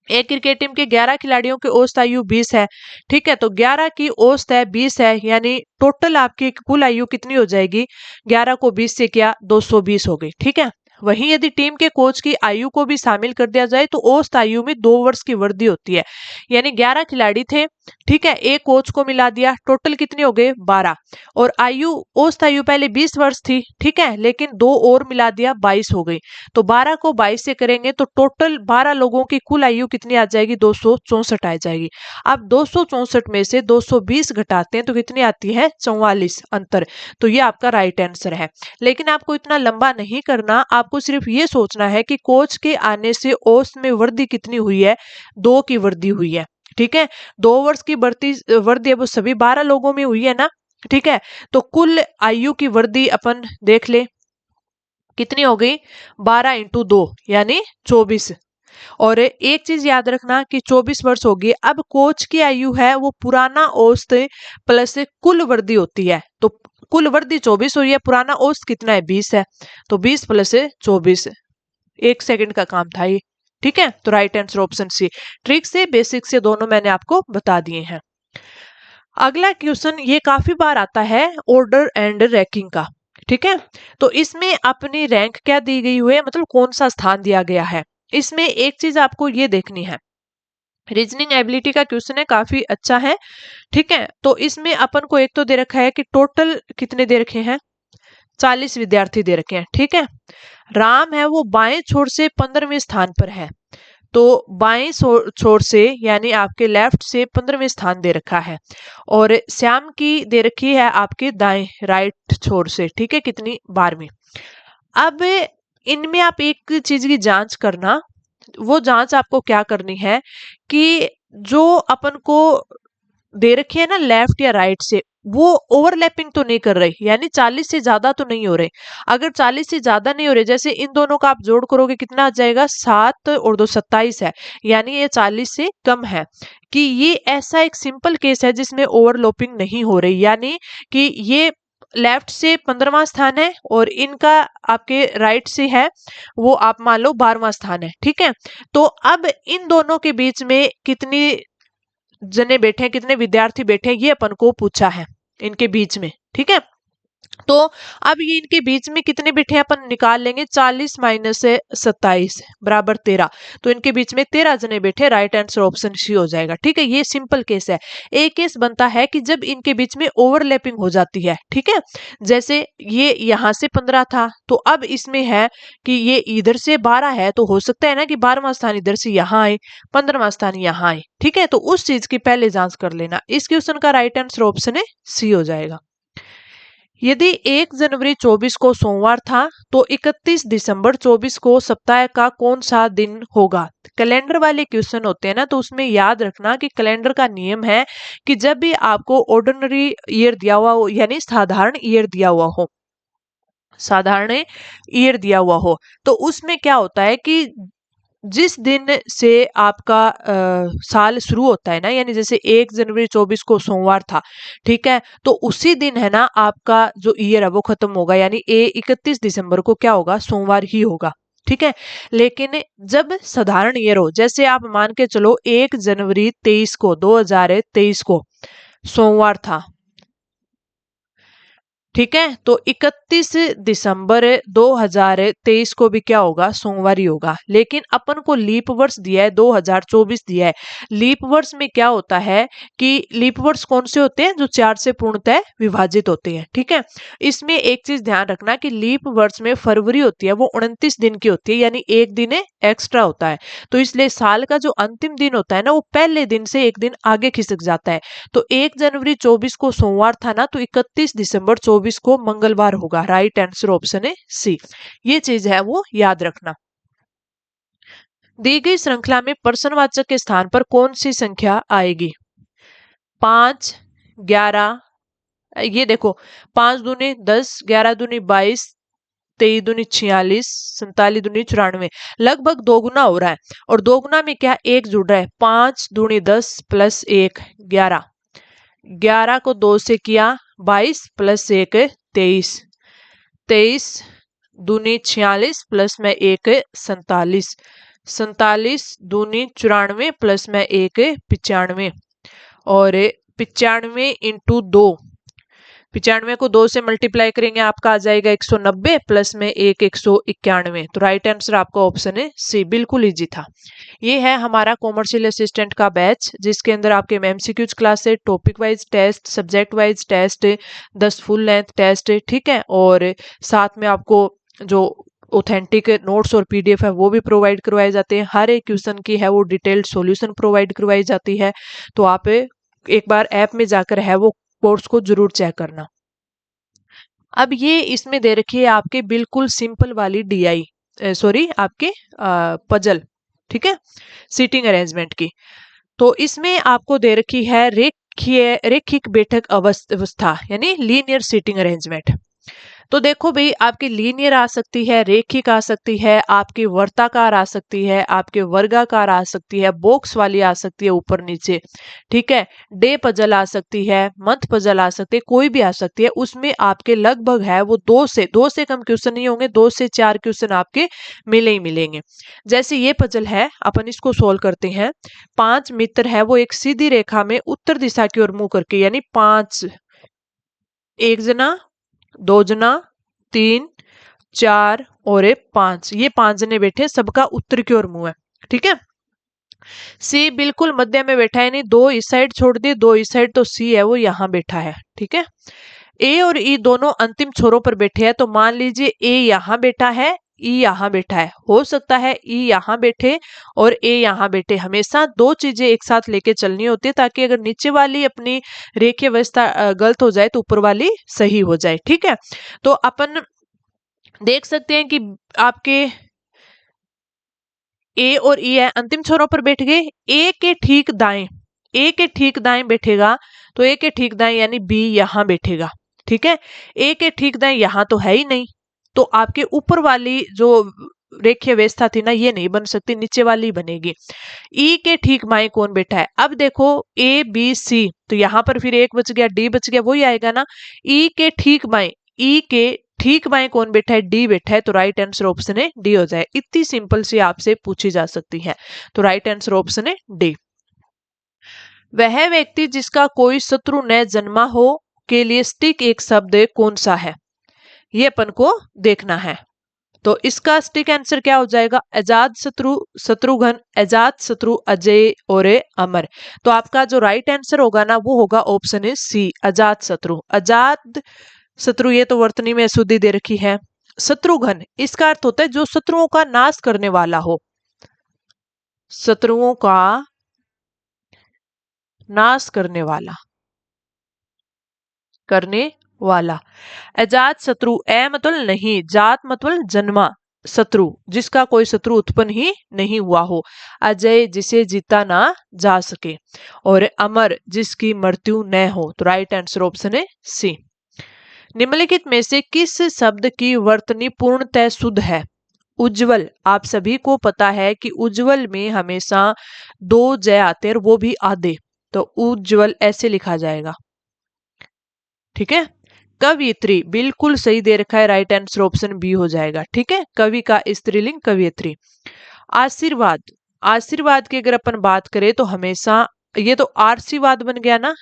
एक क्रिकेट टीम के 11 खिलाड़ियों की औसत आयु 20 है। ठीक है, तो 11 की औसत है 20 है, यानी टोटल आपकी कुल आयु कितनी हो जाएगी, 11 को 20 से किया 220 हो गई। ठीक है, वहीं यदि टीम के कोच की आयु को भी शामिल कर दिया जाए तो औसत आयु में 2 वर्ष की वृद्धि होती है। यानी 11 खिलाड़ी थे, ठीक है, एक कोच को मिला दिया, टोटल कितने हो गए 12, और आयु औसत आयु पहले 20 वर्ष थी। ठीक है, लेकिन 2 और मिला दिया 22 हो गई। तो 12 को 22 से करेंगे तो टोटल 12 लोगों की कुल आयु कितनी आ जाएगी 264 आ जाएगी। अब 264 में से 220 घटाते हैं तो कितनी आती है 44 अंतर। तो ये आपका राइट आंसर है। लेकिन आपको इतना लंबा नहीं करना, आपको सिर्फ ये सोचना है कि कोच के आने से औसत में वृद्धि कितनी हुई है, 2 की वृद्धि हुई है। ठीक है, 2 वर्ष की वृद्धि वो सभी 12 लोगों में हुई है ना। ठीक है, तो कुल आयु की वृद्धि अपन देख ले कितनी हो गई 12 इंटू 2 यानी 24। और एक चीज याद रखना कि 24 वर्ष होगी। अब कोच की आयु है वो पुराना औसत प्लस कुल वृद्धि होती है, तो कुल वृद्धि 24 हुई है, पुराना औसत कितना है 20 है, तो 20 प्लस 24, 1 सेकंड का काम था ये। ठीक है, तो right answer option C. Trick से बेसिक से दोनों मैंने आपको बता दिए हैं। अगला क्वेश्चन ये काफी बार आता है ऑर्डर एंड रैंकिंग का। ठीक है, तो इसमें अपनी रैंक क्या दी गई हुई है, मतलब कौन सा स्थान दिया गया है। इसमें एक चीज आपको ये देखनी है, रीजनिंग एबिलिटी का क्वेश्चन है, काफी अच्छा है। ठीक है, तो इसमें अपन को एक तो दे रखा है कि टोटल कितने दे रखे हैं 40 विद्यार्थी दे रखे हैं। ठीक है, राम है वो बाएं छोर से 15वें स्थान पर है, तो बाएं छोर से यानी आपके लेफ्ट से 15वें स्थान दे रखा है, और श्याम की दे रखी है आपके दाएं राइट छोर से। ठीक है, कितनी 12वीं। अब इनमें आप एक चीज की जांच करना, वो जांच आपको क्या करनी है कि जो अपन को दे रखी है ना लेफ्ट या राइट से, वो ओवरलैपिंग तो नहीं कर रही, यानी 40 से ज्यादा तो नहीं हो रहे। अगर 40 से ज्यादा नहीं हो रहे, जैसे इन दोनों का आप जोड़ करोगे कितना आ जाएगा 7 और 2 27 है, यानी ये 40 से कम है। कि ये ऐसा एक सिंपल केस है जिसमें ओवरलैपिंग नहीं हो रही, यानी कि ये लेफ्ट से 15वां स्थान है और इनका आपके राइट से है वो आप मान लो 12वां स्थान है। ठीक है, तो अब इन दोनों के बीच में कितनी जने बैठे हैं, कितने विद्यार्थी बैठे हैं, ये अपन को पूछा है इनके बीच में। ठीक है, तो अब ये इनके बीच में कितने बैठे हैं अपन निकाल लेंगे, 40 माइनस 27 बराबर 13, तो इनके बीच में 13 जने बैठे, राइट आंसर ऑप्शन सी हो जाएगा। ठीक है, ये सिंपल केस है। एक केस बनता है कि जब इनके बीच में ओवरलैपिंग हो जाती है। ठीक है, जैसे ये यहां से 15 था तो अब इसमें है कि ये इधर से 12 है, तो हो सकता है ना कि 12वां स्थान इधर से यहाँ आए, 15वां स्थान यहाँ आए। ठीक है, तो उस चीज की पहले जांच कर लेना। इस क्वेश्चन का राइट आंसर ऑप्शन है सी हो जाएगा। यदि 1 जनवरी 24 को सोमवार था तो 31 दिसंबर 24 को सप्ताह का कौन सा दिन होगा। कैलेंडर वाले क्वेश्चन होते हैं ना, तो उसमें याद रखना कि कैलेंडर का नियम है कि जब भी आपको ऑर्डिनरी ईयर दिया हुआ हो, यानी साधारण ईयर दिया हुआ हो, साधारण ईयर दिया हुआ हो, तो उसमें क्या होता है कि जिस दिन से आपका साल शुरू होता है ना, यानी जैसे 1 जनवरी 24 को सोमवार था, ठीक है, तो उसी दिन है ना आपका जो ईयर है वो खत्म होगा, यानी 31 दिसंबर को क्या होगा सोमवार ही होगा। ठीक है, लेकिन जब साधारण ईयर हो, जैसे आप मान के चलो 1 जनवरी 2023 को सोमवार था, ठीक है, तो 31 दिसंबर 2023 को भी क्या होगा, सोमवार ही होगा। लेकिन अपन को लीप वर्ष दिया है 2024 दिया है। लीप वर्ष में क्या होता है कि लीप वर्ष कौन से होते हैं, जो 4 से पूर्णतः विभाजित होते हैं। ठीक है, इसमें एक चीज ध्यान रखना कि लीप वर्ष में फरवरी होती है वो 29 दिन की होती है, यानी एक दिन एक्स्ट्रा होता है। तो इसलिए साल का जो अंतिम दिन होता है ना, वो पहले दिन से एक दिन आगे खिसक जाता है। तो 1 जनवरी 24 को सोमवार था ना, तो 31 दिसंबर 24 को मंगलवार होगा। राइट आंसर ऑप्शन है सी। ये चीज है वो याद रखना। दी गई श्रृंखला में प्रश्नवाचक के स्थान पर कौन सी संख्या आएगी? 5, 11, ये देखो 5 दूनी 10, 11 दूनी 22, 23 दूनी 46, 47 दूनी 94, लगभग दो गुना हो रहा है। और दो गुना में क्या एक जुड़ रहा है, 5 दूनी 10 प्लस 1 11, 11 को 2 से किया 22 प्लस 1 23, 23 दूनी 46 प्लस में 1 47, 47 दूनी 94 प्लस में 1 95, और 95 इंटू 2, 95 को 2 से मल्टीप्लाई करेंगे आपका आ जाएगा 190 प्लस में 1 191। तो राइट आंसर आपका ऑप्शन है सी, बिल्कुल इजी था। ये है हमारा कॉमर्शियल असिस्टेंट का बैच, जिसके अंदर आपके एमसीक्यूज क्लास है, topic wise test, subject wise test, 10 full length test, ठीक है, और साथ में आपको जो ऑथेंटिक नोट्स और पीडीएफ है वो भी प्रोवाइड करवाए जाते हैं। हर एक क्वेश्चन की है वो डिटेल्ड सॉल्यूशन प्रोवाइड करवाई जाती है। तो आप एक बार ऐप में जाकर है वो कोर्स को जरूर चेक करना। अब ये इसमें दे रखी है आपके बिल्कुल सिंपल वाली डीआई, सॉरी आपके पजल, ठीक है, सीटिंग अरेंजमेंट की। तो इसमें आपको दे रखी है रेखिक बैठक अवस्था, यानी लीनियर सीटिंग अरेंजमेंट। तो देखो भाई, आपकी लीनियर आ सकती है, रेखिक आ सकती है, आपकी वर्ताकार आ सकती है, आपके वर्गाकार आ सकती है, बॉक्स वाली आ सकती है ऊपर नीचे, ठीक है, डे पजल आ सकती है, मंथ पजल आ सकती है, कोई भी आ सकती है। उसमें आपके लगभग है वो दो से कम क्वेश्चन नहीं होंगे, 2 से 4 क्वेश्चन आपके मिले ही मिलेंगे। जैसे ये पजल है, अपन इसको सोल्व करते हैं। 5 मित्र है वो एक सीधी रेखा में उत्तर दिशा की ओर मुंह करके, यानी 5, एक जना, 2 जना, 3, 4 और 5, ये 5 जने बैठे, सबका उत्तर की ओर मुंह है, ठीक है। सी बिल्कुल मध्य में बैठा है, नहीं 2 इस साइड छोड़ दिए, 2 इस साइड, तो सी है वो यहां बैठा है, ठीक है। ए और ई दोनों अंतिम छोरों पर बैठे हैं, तो मान लीजिए ए यहां बैठा है, ई यहां बैठा है। हो सकता है ई यहां बैठे और ए यहां बैठे। हमेशा दो चीजें एक साथ लेके चलनी होती है, ताकि अगर नीचे वाली अपनी रेखीय व्यवस्था गलत हो जाए तो ऊपर वाली सही हो जाए, ठीक है। तो अपन देख सकते हैं कि आपके ए और ई है, अंतिम छोरों पर बैठ गए। ए के ठीक दाएं, ए के ठीक दाएं बैठेगा, तो ए के ठीक दाएं यानी बी यहां बैठेगा, ठीक है। ए के ठीक दाएं यहां तो है ही नहीं, तो आपके ऊपर वाली जो रेखीय व्यवस्था थी ना, ये नहीं बन सकती, नीचे वाली बनेगी। ई के ठीक बाएं कौन बैठा है? अब देखो ए बी सी, तो यहां पर फिर एक बच गया, डी बच गया, वही आएगा ना। ई के ठीक बाएं, ई के ठीक बाएं कौन बैठा है? डी बैठा है, तो राइट आंसर ऑप्शन है डी हो जाए। इतनी सिंपल सी आपसे पूछी जा सकती है, तो राइट आंसर ऑप्शन है डी। वह व्यक्ति जिसका कोई शत्रु न जन्मा हो के लिए स्टिक एक शब्द कौन सा है? ये अपन को देखना है। तो इसका स्टिक आंसर क्या हो जाएगा? अजात शत्रु, शत्रुघ्न, अजात शत्रु, अजय और अमर। तो आपका जो राइट आंसर होगा ना, वो होगा ऑप्शन है सी, अजात शत्रु। अजात शत्रु ये तो वर्तनी में अशुद्धि दे रखी है। शत्रुघ्न इसका अर्थ होता है जो शत्रुओं का नाश करने वाला हो, शत्रुओं का नाश करने वाला, करने वाला। अजात शत्रु, ए मतलब नहीं, जात मतलब जन्मा, शत्रु जिसका कोई शत्रु उत्पन्न ही नहीं हुआ हो। अजय जिसे जीता ना जा सके, और अमर जिसकी मृत्यु न हो। तो राइट आंसर ऑप्शन है सी। निम्नलिखित में से किस शब्द की वर्तनी पूर्णतः शुद्ध है? उज्जवल, आप सभी को पता है कि उज्जवल में हमेशा दो जय आते हैं, और वो भी आधे, तो उज्जवल ऐसे लिखा जाएगा, ठीक है। कवियत्री बिल्कुल सही दे रखा है, राइट आंसर ऑप्शन बी हो जाएगा, ठीक है। कवि का स्त्रीलिंग कवियत्री। आशीर्वाद, आशीर्वाद की अगर अपन बात करें तो हमेशा ये तो आशीर्वाद बन गया ना,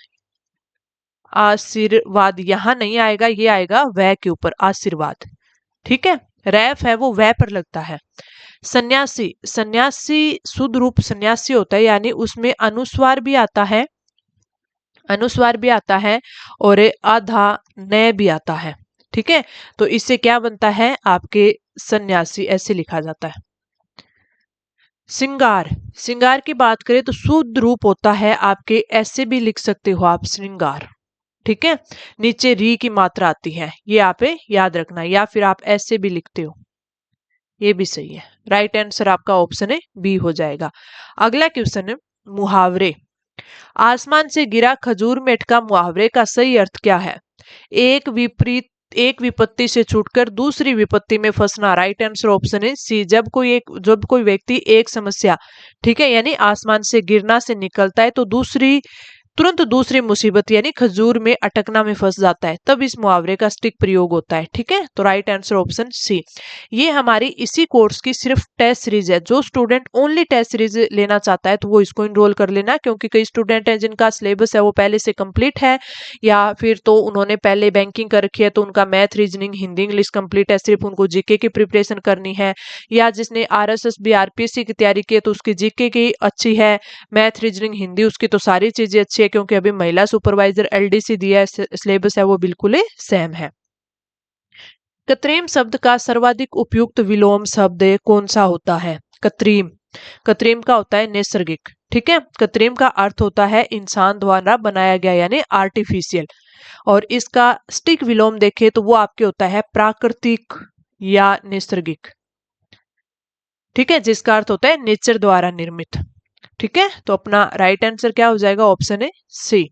आशीर्वाद यहाँ नहीं आएगा, ये आएगा वह के ऊपर, आशीर्वाद। ठीक है, रैफ है वो वह पर लगता है। सन्यासी, सन्यासी शुद्ध रूप सन्यासी होता है, यानी उसमें अनुस्वार भी आता है, अनुस्वार भी आता है और आधा न भी आता है। ठीक है, तो इससे क्या बनता है आपके सन्यासी, ऐसे लिखा जाता है। श्रृंगार, श्रृंगार की बात करें तो शुद्ध रूप होता है आपके, ऐसे भी लिख सकते हो आप श्रृंगार। ठीक है, नीचे री की मात्रा आती है, ये आप याद रखना, या फिर आप ऐसे भी लिखते हो, ये भी सही है। राइट आंसर आपका ऑप्शन है बी हो जाएगा। अगला क्वेश्चन है मुहावरे। आसमान से गिरा खजूर में अटका मुहावरे का सही अर्थ क्या है? एक विपत्ति से छूटकर दूसरी विपत्ति में फंसना। राइट आंसर ऑप्शन है सी। जब कोई व्यक्ति एक समस्या, ठीक है, यानी आसमान से गिरना से निकलता है तो तुरंत दूसरी मुसीबत यानी खजूर में अटकना में फंस जाता है, तब इस मुहावरे का स्टिक प्रयोग होता है। ठीक है, तो राइट आंसर ऑप्शन सी। ये हमारी इसी कोर्स की सिर्फ टेस्ट सीरीज है। जो स्टूडेंट ओनली टेस्ट सीरीज लेना चाहता है तो वो इसको इनरोल कर लेना, क्योंकि कई स्टूडेंट हैं जिनका सिलेबस है वो पहले से कंप्लीट है, या फिर तो उन्होंने पहले बैंकिंग कर रखी है तो उनका math, reasoning, Hindi, English complete है, सिर्फ उनको जीके की प्रिपरेशन करनी है, या जिसने RSSB RPSC की तैयारी की है तो उसकी जीके की अच्छी है, मैथ, रीजनिंग, हिंदी उसकी तो सारी चीजें अच्छी है, क्योंकि अभी महिला सुपरवाइजर LDC दिया है, सिलेबस है वो बिल्कुल सेम है। कृत्रिम शब्द का सर्वाधिक उपयुक्त विलोम शब्द कौन सा होता है? कृत्रिम, कृत्रिम का होता है नैसर्गिक। ठीक है, कृत्रिम का अर्थ होता है इंसान द्वारा बनाया गया यानी आर्टिफिशियल, और इसका स्टिक विलोम देखें तो वो आपके होता है प्राकृतिक या नैसर्गिक। ठीक है, जिसका अर्थ होता है नेचर द्वारा निर्मित। ठीक है, तो अपना राइट आंसर क्या हो जाएगा? ऑप्शन है सी।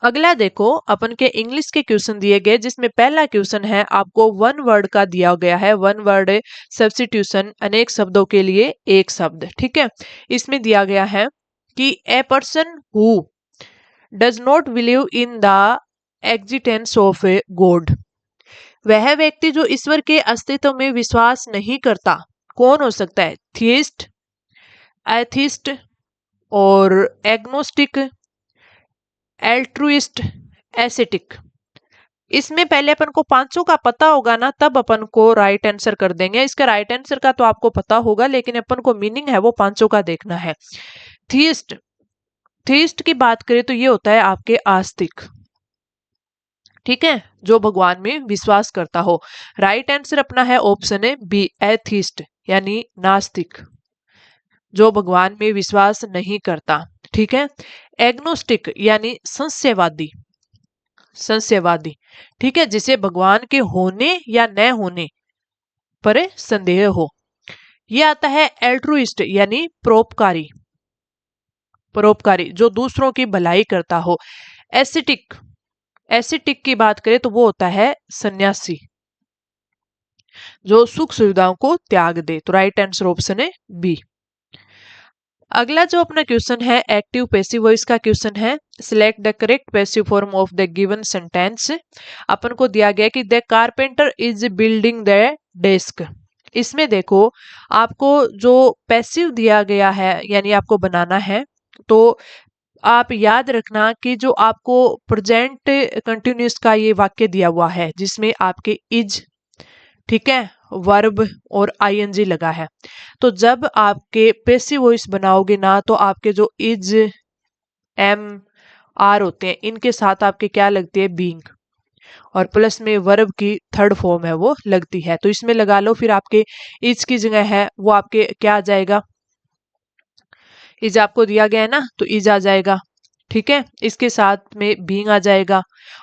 अगला देखो, अपन के इंग्लिश के क्वेश्चन दिए गए, जिसमें पहला क्वेश्चन है आपको वन वर्ड का दिया गया है, वन वर्ड सब्स्टिट्यूशन, अनेक शब्दों के लिए एक शब्द। ठीक है, इसमें दिया गया है कि a person who does not believe in the existence of a god, वह व्यक्ति जो ईश्वर के अस्तित्व में विश्वास नहीं करता, कौन हो सकता है? थियस्ट, एथिस्ट और एग्नोस्टिक, एल्ट्रुइस्ट, एसेटिक। इसमें पहले अपन को पांचों का पता होगा ना, तब अपन को राइट आंसर कर देंगे। इसका राइट आंसर का तो आपको पता होगा, लेकिन अपन को मीनिंग है वो पांचों का देखना है। थियस्ट, थियस्ट की बात करें तो ये होता है आपके आस्तिक। ठीक है, जो भगवान में विश्वास करता हो। राइट आंसर अपना है ऑप्शन है बी, एथिस्ट यानी नास्तिक, जो भगवान में विश्वास नहीं करता। ठीक है, एग्नोस्टिक यानी संशयवादी, संशयवादी। ठीक है, जिसे भगवान के होने या न होने पर संदेह हो। यह आता है एल्ट्रुइस्ट यानी परोपकारी, परोपकारी जो दूसरों की भलाई करता हो। एसिटिक, एसिटिक की बात करें तो वो होता है सन्यासी, जो सुख सुविधाओं को त्याग दे। तो राइट आंसर ऑप्शन है बी। अगला जो अपना क्वेश्चन है एक्टिव पैसिव वॉइस का क्वेश्चन है। Select the correct passive form of the given sentence. अपन को दिया गया कि the carpenter is building the desk. इसमें देखो आपको जो पैसिव दिया गया है यानी आपको बनाना है, तो आप याद रखना कि जो आपको प्रेजेंट कंटिन्यूअस का ये वाक्य दिया हुआ है जिसमें आपके इज, ठीक है, वर्ब और ING लगा है, तो जब आपके पैसिव वॉइस बनाओगे ना तो आपके जो इज, एम, आर होते हैं इनके साथ आपके क्या लगती है? बीइंग, और प्लस में वर्ब की थर्ड फॉर्म है वो लगती है, तो इसमें लगा लो। फिर आपके इज की जगह है वो आपके क्या आ जाएगा? इज आपको दिया गया है ना, तो इज आ जाएगा। ठीक है, इसके साथ में बीइंग आ जाएगा,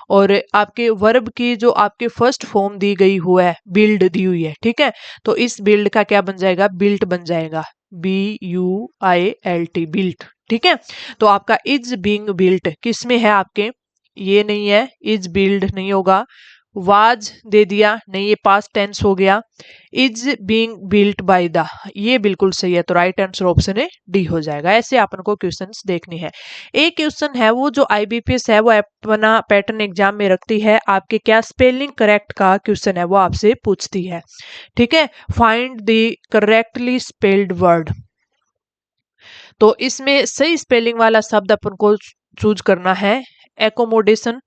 और आपके वर्ब की जो आपके फर्स्ट फॉर्म दी गई हुआ है बिल्ड दी हुई है। ठीक है, तो इस बिल्ड का क्या बन जाएगा? बिल्ट बन जाएगा, BUILT, बिल्ट। ठीक है, तो आपका इज बीइंग बिल्ट किस में है आपके? ये नहीं है, इज बिल्ड नहीं होगा। वाज दे दिया नहीं, ये पास्ट टेंस हो गया। Is being built by the, ये बिल्कुल सही है, तो राइट आंसर ऑप्शन है डी हो जाएगा। ऐसे अपन को क्वेश्चंस देखने हैं। एक क्वेश्चन है वो जो IBPS है वो अपना पैटर्न एग्जाम में रखती है, आपके क्या स्पेलिंग करेक्ट का क्वेश्चन है वो आपसे पूछती है। ठीक है, find the correctly spelled word. तो इसमें सही स्पेलिंग वाला शब्द अपन को चूज करना है। एकोमोडेशन,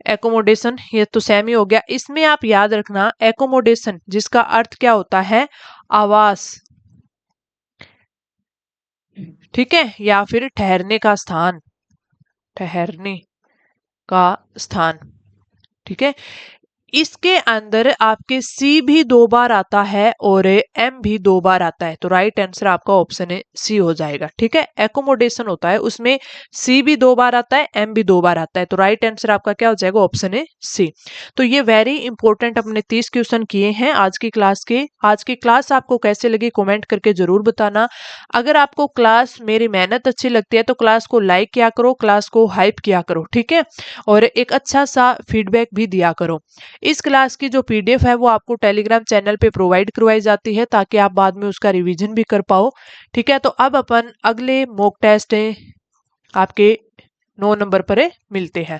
एकोमोडेशन ये तो सेम ही हो गया। इसमें आप याद रखना एकोमोडेशन जिसका अर्थ क्या होता है, आवास, ठीक है, या फिर ठहरने का स्थान, ठहरने का स्थान, ठीक है। इसके अंदर आपके सी भी 2 बार आता है और एम भी 2 बार आता है, तो राइट आंसर आपका ऑप्शन है सी हो जाएगा, ठीक है। एकोमोडेशन होता है उसमें सी भी 2 बार आता है, एम भी 2 बार आता है, तो राइट आंसर आपका क्या हो जाएगा, ऑप्शन है सी। तो ये वेरी इंपॉर्टेंट अपने 30 क्वेश्चन किए हैं आज की क्लास के। आज की क्लास आपको कैसे लगी कमेंट करके जरूर बताना। अगर आपको क्लास मेरी मेहनत अच्छी लगती है तो क्लास को लाइक किया करो, क्लास को हाइप किया करो, ठीक है, और एक अच्छा सा फीडबैक भी दिया करो। इस क्लास की जो पीडीएफ है वो आपको टेलीग्राम चैनल पे प्रोवाइड करवाई जाती है ताकि आप बाद में उसका रिवीजन भी कर पाओ, ठीक है। तो अब अपन अगले मॉक टेस्ट आपके 9 नंबर पर मिलते हैं।